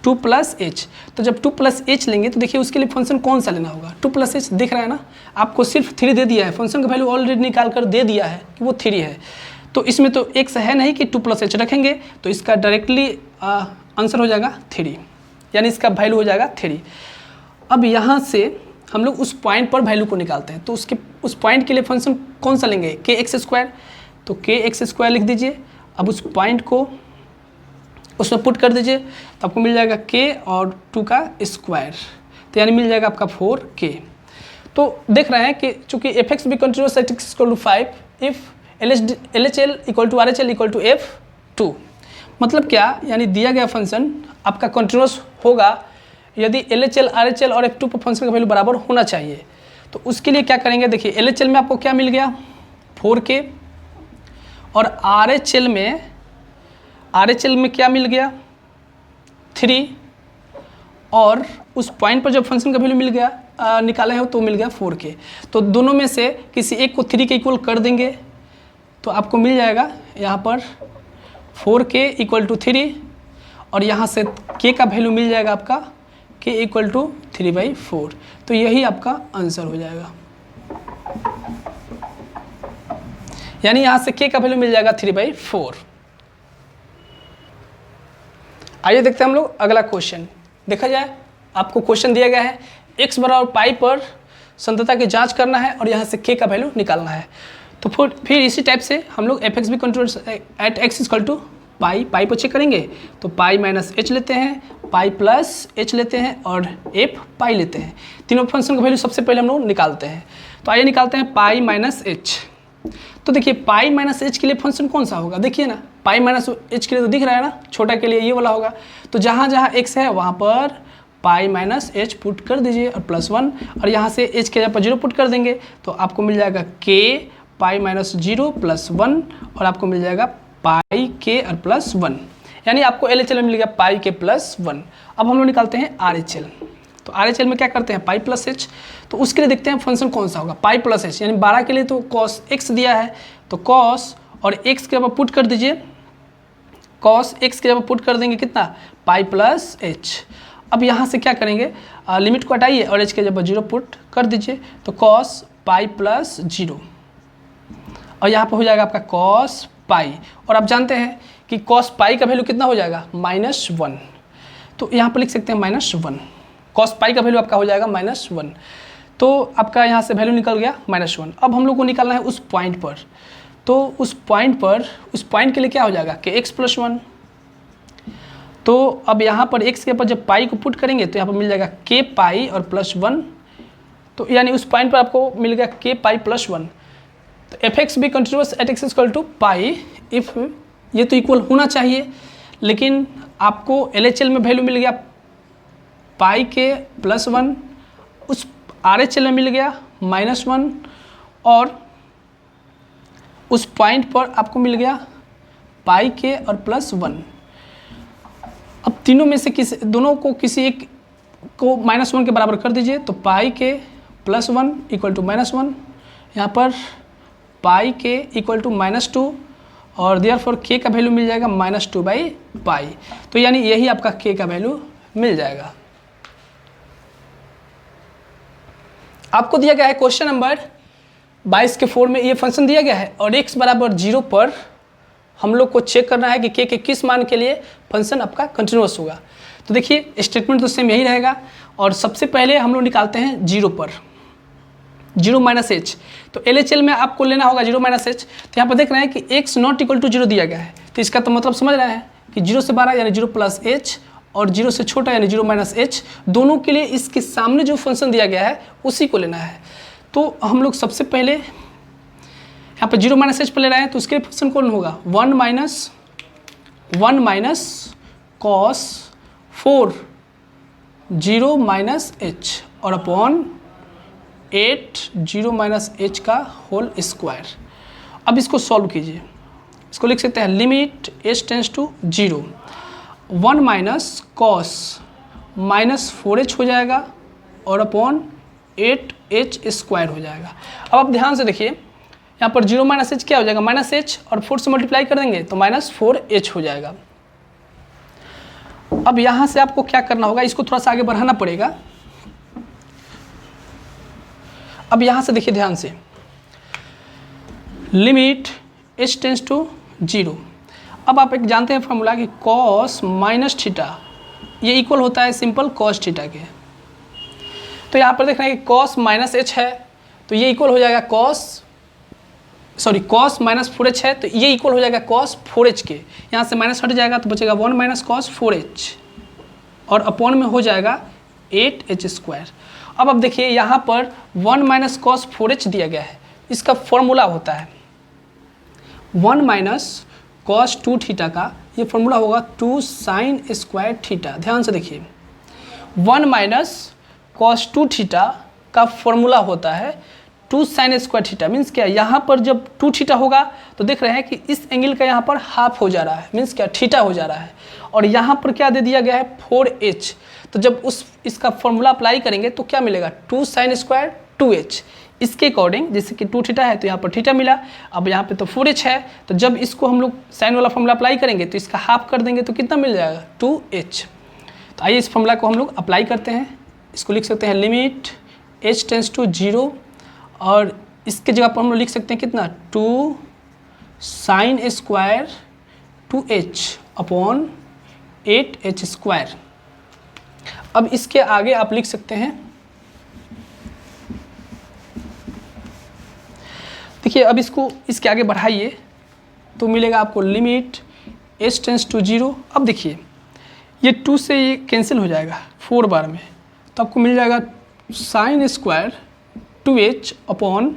2 + h। तो जब 2 + h लेंगे तो देखिए उसके लिए फंक्शन कौन सा लेना होगा, 2 + h दिख रहा है ना, आपको सिर्फ 3 दे दिया है, फंक्शन का वैल्यू ऑलरेडी निकाल कर दे दिया है कि वो 3 है। तो इसमें तो x है नहीं कि 2 + h रखेंगे, तो इसका डायरेक्टली आंसर हो जाएगा 3, यानी इसका वैल्यू हो जाएगा 3। अब यहाँ से हम लोग उस पॉइंट पर वैल्यू को निकालते हैं, तो उसके उस पॉइंट के लिए फंक्शन कौन सा लेंगे, kx², तो kx² लिख दीजिए। अब उस पॉइंट को उसमें पुट कर दीजिए तो आपको मिल जाएगा k और 2 का स्क्वायर, तो यानी मिल जाएगा आपका 4k। तो देख रहे हैं कि चूंकि f(x) भी continuous at x = 5 if LHL = RHL = f2, मतलब क्या, यानी दिया गया फंक्शन आपका कंटिन्यूअस होगा यदि LHL, RHL और f2 पर फंक्शन का वैल्यू बराबर होना चाहिए। तो उसके लिए क्या करेंगे, देखिए LHL में आपको क्या मिल गया 4k, और RHL में क्या मिल गया 3, और उस पॉइंट पर जब फंक्शन का वैल्यू मिल गया निकाले हो तो मिल गया 4k। तो दोनों में से किसी एक को 3 के इक्वल कर देंगे तो आपको मिल जाएगा यहाँ पर 4k = 3, और यहाँ से k का वैल्यू मिल जाएगा आपका k = 3/4। तो यही आपका आंसर हो जाएगा, यानी यहाँ से k का वैल्यू मिल जाएगा 3/4। आइए देखते हैं हम लोग अगला क्वेश्चन। देखा जाए आपको क्वेश्चन दिया गया है x = पाई पर संतता की जांच करना है और यहाँ से k का वैल्यू निकालना है। तो फिर इसी टाइप से हम लोग f(x) भी कंटिन्यूअस एट x = पाई पर चेक करेंगे, तो पाई - h लेते हैं, पाई + h लेते हैं और f पाई लेते हैं। तीनों फंक्शन का वैल्यू सबसे पहले हम लोग निकालते हैं। तो आइए निकालते हैं पाई - h। तो देखिए पाई - h के लिए फंक्शन कौन सा होगा, देखिए ना पाई - h के लिए तो दिख रहा है ना, छोटा के लिए ये वाला होगा। तो जहाँ जहाँ x है वहाँ पर पाई - h पुट कर दीजिए और +1, और यहाँ से h के जगह पर 0 पुट कर देंगे तो आपको मिल जाएगा k पाई - 0 +1, और आपको मिल जाएगा पाई k और +1, यानी आपको LHL में मिल गया पाई k +1। अब हम लोग निकालते हैं RHL। तो RHL में क्या करते हैं पाई + h, तो उसके लिए देखते हैं फंक्शन कौन सा होगा, पाई + h, यानी 12 के लिए तो cos x दिया है, तो cos और x के ऊपर पुट कर दीजिए, cos x के ऊपर पुट कर देंगे कितना पाई + h। अब यहाँ से क्या करेंगे, लिमिट को हटाइए और h के जब 0 पुट कर दीजिए, तो cos पाई + 0, और यहाँ पर हो जाएगा आपका cos पाई, और आप जानते हैं कि cos पाई का वैल्यू कितना हो जाएगा -1, तो यहाँ पर लिख सकते हैं -1, cos पाई का वैल्यू आपका हो जाएगा -1। तो आपका यहाँ से वैल्यू निकल गया -1। अब हम लोग को निकालना है उस पॉइंट पर, तो उस पॉइंट के लिए क्या हो जाएगा कि x + 1। तो अब यहाँ पर x के ऊपर जब पाई को पुट करेंगे तो यहाँ पर मिल जाएगा k पाई और +1, तो यानी उस पॉइंट पर आपको मिल गया k पाई +1। तो f(x) भी continuous at x = pi, if ये तो इक्वल होना चाहिए, लेकिन आपको LHL में वैल्यू मिल गया पाई k +1, उस RHL में मिल गया -1, और उस पॉइंट पर आपको मिल गया पाई k और +1। अब तीनों में से दोनों को किसी एक को -1 के बराबर कर दीजिए, तो पाई k +1 इक्वल टू -1, यहाँ पर पाई के इक्वल टू -2 और देयरफॉर के का वैल्यू मिल जाएगा -2/पाई। तो यानी यही आपका के का वैल्यू मिल जाएगा। आपको दिया गया है क्वेश्चन नंबर 22 के 4 में ये फंक्शन दिया गया है और x बराबर 0 पर हम लोग को चेक करना है कि के किस मान के लिए फंक्शन आपका कंटिन्यूअस होगा। तो देखिए स्टेटमेंट तो सेम यही रहेगा और सबसे पहले हम लोग निकालते हैं 0 पर 0 -h। तो LHL में आपको लेना होगा 0 -h। तो यहाँ पर देख रहे हैं कि x नॉट इक्वल टू 0 दिया गया है, तो इसका तो मतलब समझ रहे हैं कि 0 से 12 यानी 0 + h और 0 से छोटा यानी 0 -h, दोनों के लिए इसके सामने जो फंक्शन दिया गया है उसी को लेना है। तो हम लोग सबसे पहले यहाँ पर 0 -h पर ले रहे हैं, तो उसके फंक्शन कौन होगा 1 माइनस cos 4 0 -h और अपॉन 8 0 -h का होल स्क्वायर। अब इसको सॉल्व कीजिए, इसको लिख सकते हैं limit h tends to 0, 1 minus cos -4h हो जाएगा और अपॉन 8h स्क्वायर हो जाएगा। अब आप ध्यान से देखिए यहाँ पर 0 -h क्या हो जाएगा -h और 4 से मल्टीप्लाई कर देंगे तो -4h हो जाएगा। अब यहाँ से आपको क्या करना होगा, इसको थोड़ा सा आगे बढ़ाना पड़ेगा। अब यहाँ से देखिए ध्यान से लिमिट h टेंस टू 0। अब आप एक जानते हैं फॉर्मूला कि cos -θ ये इक्वल होता है सिंपल cos θ के। तो यहाँ पर देख रहे हैं कि cos -h है तो ये इक्वल हो जाएगा cos -4h है तो ये इक्वल हो जाएगा cos 4h के। यहाँ से माइनस हट जाएगा तो बचेगा 1 माइनस cos 4h और अपॉन में हो जाएगा 8h स्क्वायर। अब आप देखिए यहाँ पर 1 माइनस cos 4h दिया गया है, इसका फॉर्मूला होता है 1 माइनस cos 2θ का ये फॉर्मूला होगा 2 sin स्क्वायर थीटा। ध्यान से देखिए 1 माइनस cos 2θ का फॉर्मूला होता है 2 sin स्क्वायर थीटा। मीन्स क्या, यहाँ पर जब 2θ होगा तो देख रहे हैं कि इस एंगल का यहाँ पर हाफ हो जा रहा है, मीन्स क्या थीटा हो जा रहा है। और यहाँ पर क्या दे दिया गया है 4h, तो जब इसका फॉर्मूला अप्लाई करेंगे तो क्या मिलेगा 2 sin स्क्वायर 2h। इसके अकॉर्डिंग जैसे कि 2θ है तो यहाँ पर थीटा मिला, अब यहाँ पे तो 4h है तो जब इसको हम लोग साइन वाला फॉर्मूला अप्लाई करेंगे तो इसका हाफ कर देंगे तो कितना मिल जाएगा 2h। तो आइए इस फॉर्मूला को हम लोग अप्लाई करते हैं, इसको लिख सकते हैं लिमिट h टेंस टू 0 और इसके जगह पर हम लोग लिख सकते हैं कितना 2 sin square 2h upon 8h square. अब इसके आगे आप लिख सकते हैं, देखिए अब इसको इसके आगे बढ़ाइए तो मिलेगा आपको लिमिट h टेंस टू 0। अब देखिए ये 2 से ये कैंसिल हो जाएगा 4 बार में, तो आपको मिल जाएगा sin square 2h upon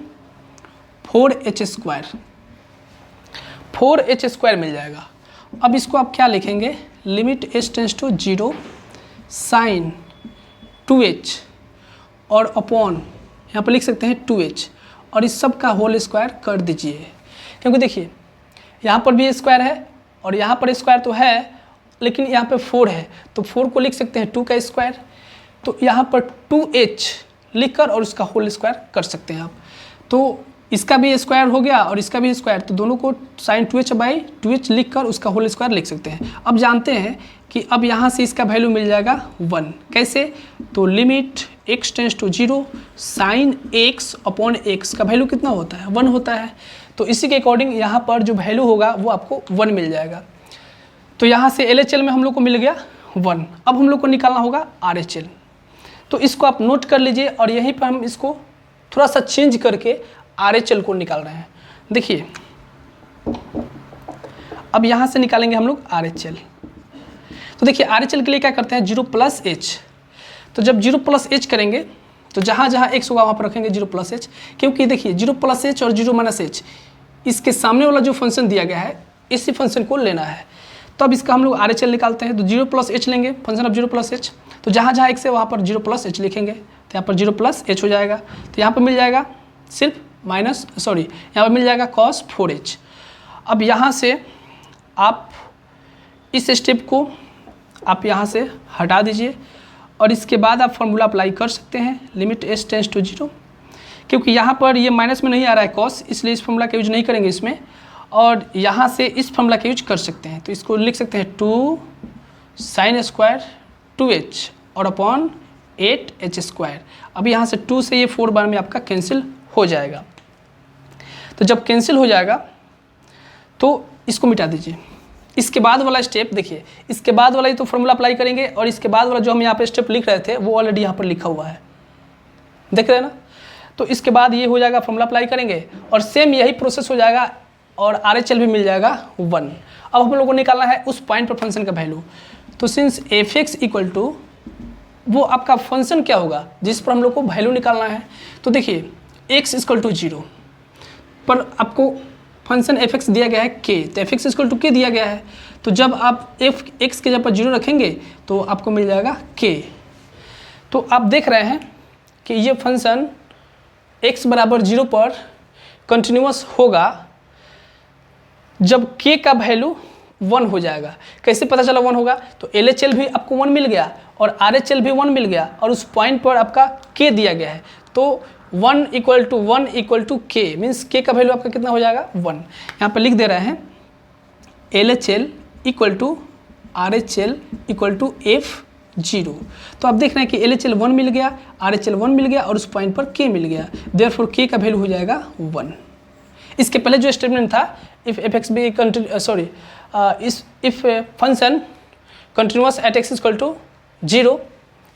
4h square, 4h square मिल जाएगा। अब इसको आप क्या लिखेंगे limit h tends to 0 sin 2h और अपॉन यहाँ पर लिख सकते हैं 2h और इस सब का होल स्क्वायर कर दीजिए, क्योंकि देखिए यहाँ पर भी स्क्वायर है और यहाँ पर स्क्वायर तो है लेकिन यहाँ पे 4 है तो 4 को लिख सकते हैं 2 का स्क्वायर, तो यहाँ पर 2h लिखकर और उसका होल स्क्वायर कर सकते हैं आप। तो इसका भी स्क्वायर हो गया और इसका भी स्क्वायर, तो दोनों को sin 2h/2h लिखकर उसका होल स्क्वायर लिख सकते हैं। अब जानते हैं कि अब यहाँ से इसका वैल्यू मिल जाएगा 1। कैसे, तो limit x tends to 0 sin x upon x का वैल्यू कितना होता है 1 होता है। तो इसी के अकॉर्डिंग यहाँ पर जो वैल्यू होगा वो आपको 1 मिल जाएगा। तो यहाँ से LHL में हम लोग को मिल गया 1। अब हम लोग को निकालना होगा RHL, तो इसको आप नोट कर लीजिए और यहीं पर हम इसको थोड़ा सा चेंज करके RHL को निकाल रहे हैं। देखिए अब यहाँ से निकालेंगे हम लोग RHL। तो देखिए RHL के लिए क्या करते हैं 0 + h, तो जब 0 + h करेंगे तो जहाँ जहाँ x होगा वहाँ पर रखेंगे 0 + h, क्योंकि देखिए 0 + h और 0 - h इसके सामने वाला जो फंक्शन दिया गया है इसी फंक्शन को लेना है। तो अब इसका हम लोग RHL निकालते हैं, तो 0 + h लेंगे फंक्शन ऑफ 0 + h, तो जहाँ जहाँ x है वहाँ पर 0 + h लिखेंगे तो यहाँ पर 0 + h हो जाएगा। तो यहाँ पर मिल जाएगा सिर्फ यहाँ पर मिल जाएगा cos 4h। अब यहाँ से आप इस स्टेप को आप यहाँ से हटा दीजिए और इसके बाद आप फॉर्मूला अप्लाई कर सकते हैं, लिमिट s टेंस टू 0। क्योंकि यहाँ पर ये माइनस में नहीं आ रहा है कॉस, इसलिए इस फॉर्मूला का यूज नहीं करेंगे इसमें, और यहाँ से इस फॉर्मूला का यूज कर सकते हैं। तो इसको लिख सकते हैं 2 sin स्क्वायर 2h और अपॉन 8h स्क्वायर। अब यहाँ से 2 से ये 4 बार में आपका कैंसिल हो जाएगा। तो जब कैंसिल हो जाएगा तो इसको मिटा दीजिए। इसके बाद वाला स्टेप देखिए, इसके बाद वाला ही तो फॉर्मूला अप्लाई करेंगे, और इसके बाद वाला जो हम यहाँ पे स्टेप लिख रहे थे वो ऑलरेडी यहाँ पर लिखा हुआ है, देख रहे हैं ना। तो इसके बाद ये हो जाएगा, फॉर्मूला अप्लाई करेंगे और सेम यही प्रोसेस हो जाएगा और RHL भी मिल जाएगा 1। अब हम लोग को निकालना है उस पॉइंट पर फंक्शन का वैल्यू। तो सिंस fx इक्वल टू वो आपका फंक्शन क्या होगा जिस पर हम लोग को वैल्यू निकालना है। तो देखिए x इक्वल टू 0 पर आपको फंक्शन fx दिया गया है k, तो fx इक्वल टू k दिया गया है। तो जब आप x के जगह पर 0 रखेंगे तो आपको मिल जाएगा k। तो आप देख रहे हैं कि ये फंक्शन x बराबर 0 पर कंटिन्यूअस होगा जब k का वैल्यू 1 हो जाएगा। कैसे पता चला 1 होगा? तो LHL भी आपको 1 मिल गया और RHL भी 1 मिल गया और उस पॉइंट पर आपका k दिया गया है। तो 1 equal to k means k का वैल्यू आपका कितना हो जाएगा 1। यहाँ पर लिख दे रहे हैं LHL equal to RHL equal to F0। तो आप देख रहे हैं कि LHL 1 मिल गया, RHL 1 मिल गया और उस पॉइंट पर k मिल गया, देयरफॉर k का वैल्यू हो जाएगा 1। इसके पहले जो स्टेटमेंट था if fx be if function continuous at x equal to 0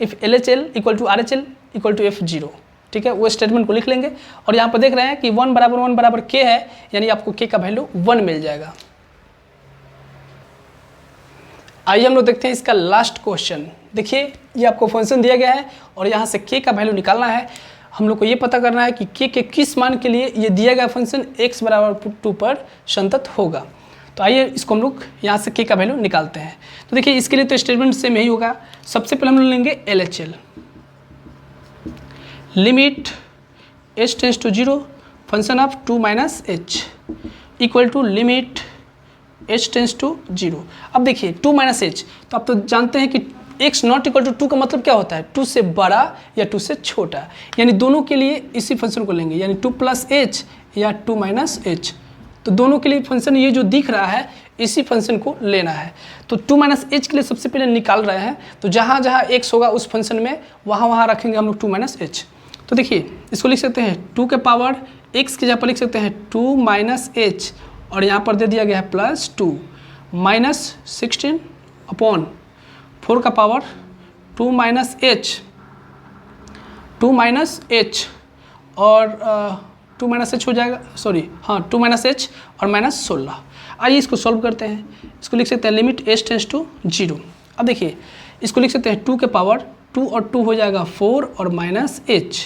if LHL equal to RHL equal to F0, ठीक है, वो स्टेटमेंट को लिख लेंगे। और यहाँ पर देख रहे हैं कि 1 बराबर k है, यानी आपको k का वैल्यू 1 मिल जाएगा। आइए हम लोग देखते हैं इसका लास्ट क्वेश्चन। देखिए ये आपको फंक्शन दिया गया है और यहाँ से k का वैल्यू निकालना है। हम लोग को ये पता करना है कि k के किस मान के लिए ये दिया गया फंक्शन x बराबर 2 पर संतत होगा। तो आइए इसको हम लोग यहाँ से k का वैल्यू निकालते हैं। तो देखिए इसके लिए तो स्टेटमेंट सेम यही होगा। सबसे पहले हम लोग लेंगे LHL, limit h tends to 0 function of 2 minus h equal to limit h tends to 0। अब देखिए 2 माइनस h, तो आप तो जानते हैं कि x नॉट इक्वल टू 2 का मतलब क्या होता है, 2 से बड़ा या 2 से छोटा, यानी दोनों के लिए इसी फंक्शन को लेंगे, यानी 2 प्लस h या 2 माइनस h। तो दोनों के लिए फंक्शन ये जो दिख रहा है इसी फंक्शन को लेना है। तो 2 माइनस h के लिए सबसे पहले निकाल रहे हैं, तो जहाँ जहाँ x होगा उस फंक्शन में वहाँ रखेंगे हम लोग 2 माइनस h। तो देखिए इसको लिख सकते हैं 2 के पावर x की जगह पर लिख सकते हैं 2 माइनस h और यहाँ पर दे दिया गया है प्लस 2 माइनस 16 अपॉन 4 का पावर 2 माइनस h और 2 माइनस h हो जाएगा, सॉरी हाँ 2 माइनस h और माइनस 16। आइए इसको सॉल्व करते हैं। इसको लिख सकते हैं लिमिट h टेंस टू 0। अब देखिए इसको लिख सकते हैं 2 के पावर 2 और 2 हो जाएगा 4 और माइनस h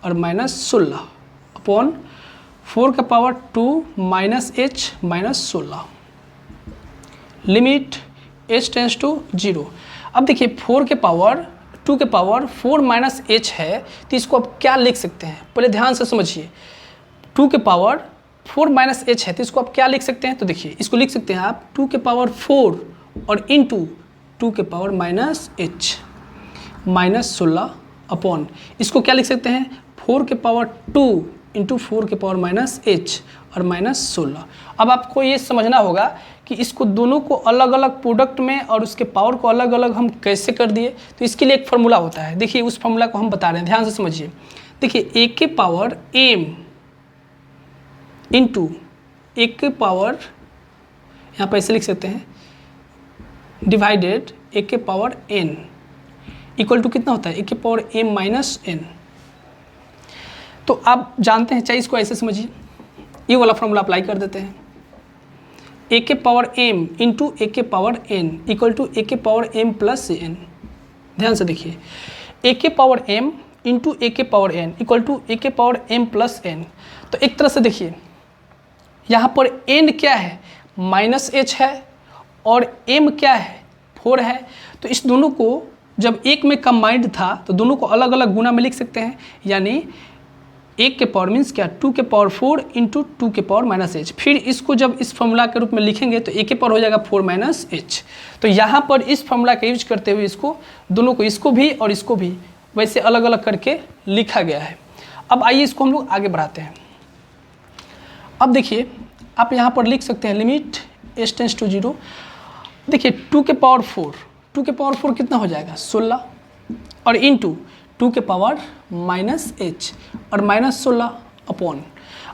और माइनस 16 अपॉन 4 का power 2 minus h minus 16 limit h tends to 0। अब देखिए 4 के पावर 2 के पावर 4 माइनस h है, तो इसको आप क्या लिख सकते हैं, पहले ध्यान से समझिए। 2 के पावर 4 माइनस h है, तो इसको आप क्या लिख सकते हैं, तो देखिए इसको लिख सकते हैं आप 2 के पावर 4 और इंटू 2 के power minus h minus 16 upon, इसको क्या लिख सकते हैं 4 के पावर 2 इंटू 4 के पावर माइनस h और माइनस 16। अब आपको ये समझना होगा कि इसको दोनों को अलग अलग प्रोडक्ट में और उसके पावर को अलग अलग हम कैसे कर दिए। तो इसके लिए एक फार्मूला होता है, देखिए उस फार्मूला को हम बता रहे हैं, ध्यान से समझिए। देखिए a के पावर m इंटू a के पावर, यहाँ पर ऐसे लिख सकते हैं डिवाइडेड a के पावर n इक्वल टू कितना होता है a के पावर m माइनस n। तो आप जानते हैं, चाहे इसको ऐसे समझिए, ये वाला फॉर्मूला अप्लाई कर देते हैं। a के पावर m इंटू a के power n equal to a के पावर m प्लस n। ध्यान से देखिए a के पावर m इंटू a के power n equal to a के पावर m प्लस n। तो एक तरह से देखिए यहाँ पर n क्या है माइनस h है और m क्या है 4 है। तो इस दोनों को जब एक में कंबाइंड था तो दोनों को अलग अलग गुना में लिख सकते हैं, यानी 1 के पावर मीन्स क्या 2 के पावर 4 इंटू 2 के पावर माइनस एच। फिर इसको जब इस फॉर्मूला के रूप में लिखेंगे तो a के पावर हो जाएगा 4 माइनस एच। तो यहाँ पर इस फॉर्मूला का यूज करते हुए इसको दोनों को, इसको भी और इसको भी वैसे अलग अलग करके लिखा गया है। अब आइए इसको हम लोग आगे बढ़ाते हैं। अब देखिए आप यहाँ पर लिख सकते हैं लिमिट h टेंस टू 0। देखिए 2 के पावर 4 कितना हो जाएगा 16 और इंटू 2 के पावर माइनस एच और माइनस 16 अपॉन,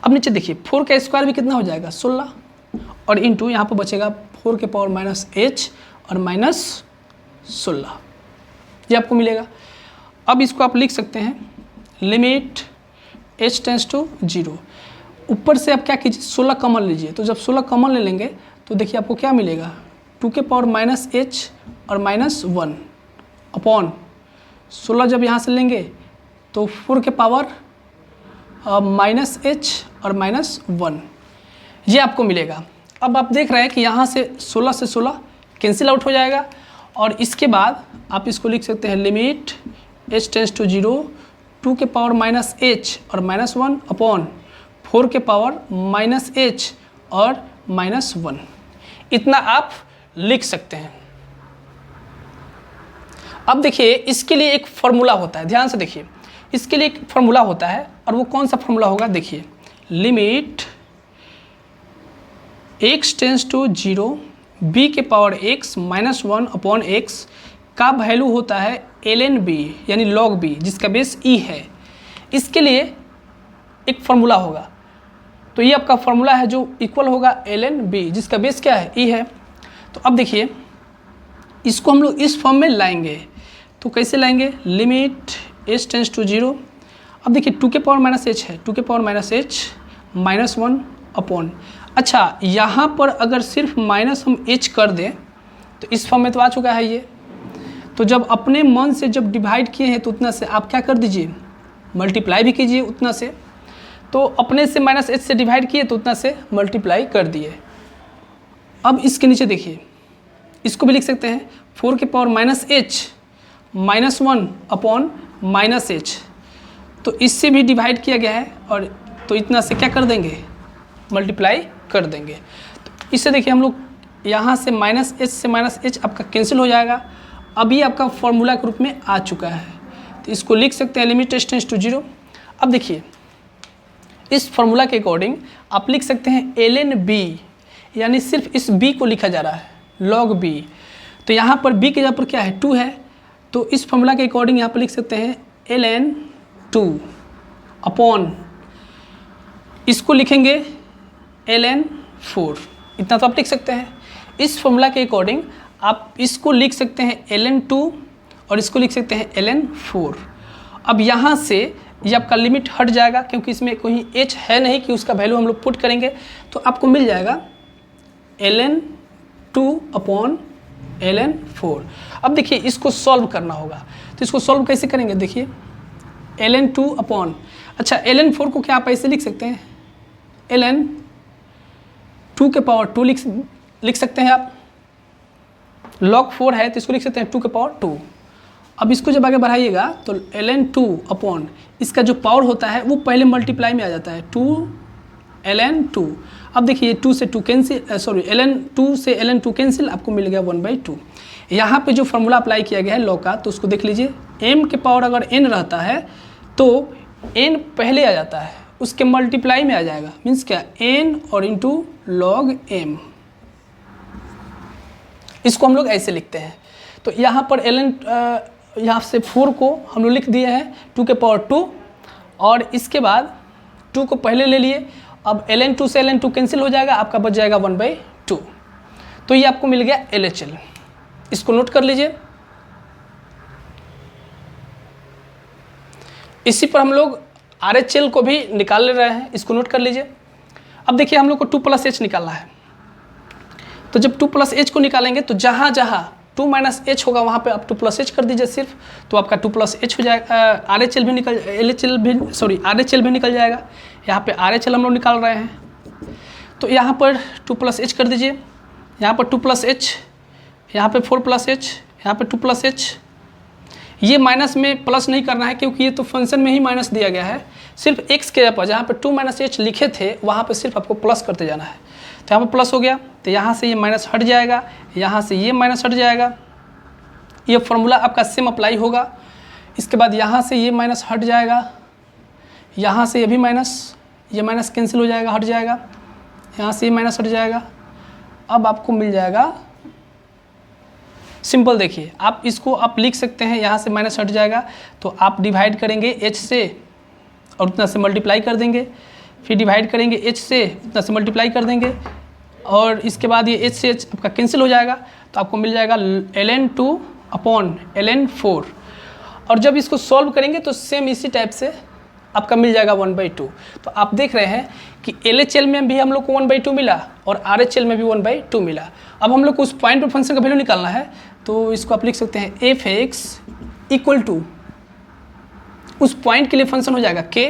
अब नीचे देखिए 4 का स्क्वायर भी कितना हो जाएगा 16 और इंटू यहाँ पर बचेगा 4 के पावर माइनस एच और माइनस 16, ये आपको मिलेगा। अब इसको आप लिख सकते हैं लिमिट h टेंस टू 0। ऊपर से आप क्या कीजिए 16 कॉमन लीजिए, तो जब 16 कॉमन ले लेंगे तो देखिए आपको क्या मिलेगा 2 के पावर माइनस एच और माइनस 1 अपॉन 16 जब यहाँ से लेंगे तो 4 के पावर माइनस एच और माइनस 1, ये आपको मिलेगा। अब आप देख रहे हैं कि यहाँ से 16 से 16 कैंसिल आउट हो जाएगा और इसके बाद आप इसको लिख सकते हैं लिमिट h टेंस टू 0 2 के पावर माइनस एच और माइनस 1 अपॉन 4 के पावर माइनस एच और माइनस 1, इतना आप लिख सकते हैं। अब देखिए इसके लिए एक फॉर्मूला होता है, ध्यान से देखिए इसके लिए एक फॉर्मूला होता है और वो कौन सा फॉर्मूला होगा, देखिए limit x tends to 0 b के power x minus 1 upon x का वैल्यू होता है ln b यानी log b जिसका बेस e है। इसके लिए एक फॉर्मूला होगा, तो ये आपका फॉर्मूला है जो इक्वल होगा ln b जिसका बेस क्या है e है। तो अब देखिए इसको हम लोग इस फॉर्म में लाएंगे, तो कैसे लाएंगे लिमिट h टेंस टू 0। अब देखिए 2 के पावर माइनस एच है, 2 के power minus H minus 1 upon, अच्छा यहाँ पर अगर सिर्फ माइनस हम h कर दें तो इस फॉर्म में तो आ चुका है ये। तो जब अपने मन से जब डिवाइड किए हैं तो उतना से आप क्या कर दीजिए मल्टीप्लाई भी कीजिए उतना से, तो अपने से माइनस एच से डिवाइड किए तो उतना से मल्टीप्लाई कर दिए। अब इसके नीचे देखिए इसको भी लिख सकते हैं 4 के power minus H minus 1 upon minus H, तो इससे भी डिवाइड किया गया है और तो इतना से क्या कर देंगे मल्टीप्लाई कर देंगे। तो इससे देखिए हम लोग यहाँ से माइनस एच से माइनस एच आपका कैंसिल हो जाएगा। अभी आपका फॉर्मूला के रूप में आ चुका है, तो इसको लिख सकते हैं लिमिट h टेंस टू 0। अब देखिए इस फॉर्मूला के अकॉर्डिंग आप लिख सकते हैं ln b यानी सिर्फ इस b को लिखा जा रहा है log b, तो यहाँ पर b के जगह पर क्या है 2 है, तो इस फॉर्मूला के अकॉर्डिंग यहाँ पर लिख सकते हैं ln 2 अपॉन इसको लिखेंगे ln 4, इतना तो आप लिख सकते हैं। इस फॉर्मूला के अकॉर्डिंग आप इसको लिख सकते हैं ln 2 और इसको लिख सकते हैं ln 4। अब यहाँ से ये आपका लिमिट हट जाएगा क्योंकि इसमें कोई h है नहीं कि उसका वैल्यू हम लोग पुट करेंगे, तो आपको मिल जाएगा ln 2 अपॉन ln 4। अब देखिए इसको सॉल्व करना होगा, तो इसको सॉल्व कैसे करेंगे, देखिए ln 2 अपॉन, अच्छा ln 4 को क्या आप ऐसे लिख सकते हैं ln 2 के पावर 2 लिख सकते हैं आप, log 4 है तो इसको लिख सकते हैं 2 के पावर 2। अब इसको जब आगे बढ़ाइएगा तो ln 2 अपॉन इसका जो पावर होता है वो पहले मल्टीप्लाई में आ जाता है 2 ln 2। अब देखिए 2 से 2 कैंसिल, ln 2 से ln 2 कैंसिल, आपको मिल गया 1/2। यहाँ पे जो फॉर्मूला अप्लाई किया गया है log का, तो उसको देख लीजिए m के पावर अगर n रहता है तो n पहले आ जाता है, उसके मल्टीप्लाई में आ जाएगा, मीन्स क्या n और इंटू log m, इसको हम लोग ऐसे लिखते हैं। तो यहाँ पर ln यहाँ से 4 को हम लोग लिख दिए हैं 2 के पावर 2 और इसके बाद 2 को पहले ले लिए। अब ln 2 से ln 2 कैंसिल हो जाएगा, आपका बच जाएगा 1/2। तो ये आपको मिल गया LHL, इसको नोट कर लीजिए। इसी पर हम लोग RHL को भी निकाल ले रहे हैं, इसको नोट कर लीजिए। अब देखिए हम लोग को 2 + h निकालना है, तो जब 2 + h को निकालेंगे तो जहाँ जहाँ 2 - h होगा वहाँ पे आप 2 + h कर दीजिए सिर्फ, तो आपका 2 + h हो जाएगा। RHL भी निकल जाएगा। यहाँ पे RHL हम लोग निकाल रहे हैं, तो यहाँ पर 2 + h कर दीजिए, यहाँ पर 2 + h, यहाँ पे 4 + h, यहाँ पे 2 + h, ये माइनस में प्लस नहीं करना है क्योंकि ये तो फंक्शन में ही माइनस दिया गया है। सिर्फ x के पर जहाँ पे 2 - h लिखे थे वहाँ पे सिर्फ आपको प्लस करते जाना है। तो यहाँ पर प्लस हो गया, तो यहाँ से ये माइनस हट जाएगा, यहाँ से ये माइनस हट जाएगा। ये फॉर्मूला आपका सेम अप्लाई होगा। इसके बाद यहाँ से ये माइनस हट जाएगा, यहाँ से ये भी माइनस, ये माइनस कैंसिल हो जाएगा, हट जाएगा, यहाँ से ये माइनस हट जाएगा। अब आपको मिल जाएगा सिंपल। देखिए आप इसको आप लिख सकते हैं, यहाँ से माइनस हट जाएगा तो आप डिवाइड करेंगे h से और उतना से मल्टीप्लाई कर देंगे, फिर डिवाइड करेंगे h से उतना से मल्टीप्लाई कर देंगे, और इसके बाद ये h से h आपका कैंसिल हो जाएगा तो आपको मिल जाएगा ln2 अपॉन ln4। और जब इसको सॉल्व करेंगे तो सेम इसी टाइप से आपका मिल जाएगा 1/2। तो आप देख रहे हैं कि LHL में भी हम लोग को 1/2 मिला और RHL में भी 1/2 मिला। अब हम लोग को उस पॉइंट पर फंक्शन का वैल्यू निकालना है, तो इसको आप लिख सकते हैं f(x) इक्वल टू उस पॉइंट के लिए फंक्शन हो जाएगा k।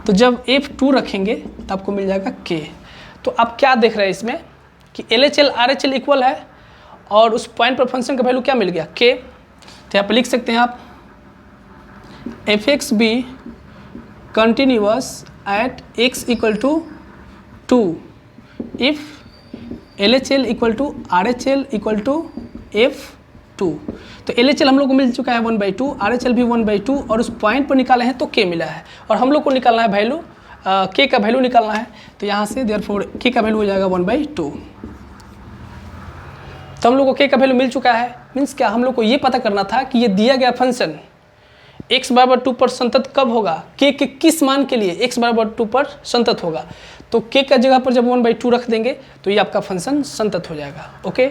तो जब f2 रखेंगे तो आपको मिल जाएगा k। तो आप क्या देख रहे हैं इसमें कि LHL RHL इक्वल है और उस पॉइंट पर फंक्शन का वैल्यू क्या मिल गया, k। तो यहाँ पर लिख सकते हैं आप f(x) be continuous at x equal to 2 if LHL equal to RHL equal to f2। तो LHL हम लोग को मिल चुका है 1/2, RHL भी 1/2 और उस पॉइंट पर निकाले हैं तो k मिला है और हम लोग को निकालना है वैल्यू k का वैल्यू निकालना है। तो यहाँ से देयरफॉर k का वैल्यू हो जाएगा 1/2। तो हम लोग को k का वैल्यू मिल चुका है। मीन्स क्या, हम लोग को ये पता करना था कि ये दिया गया फंक्शन x बराबर 2 पर संतत कब होगा, k के किस मान के लिए x बराबर 2 पर संतत होगा। तो k का जगह पर जब 1/2 रख देंगे तो ये आपका फंक्शन संतत हो जाएगा। ओके।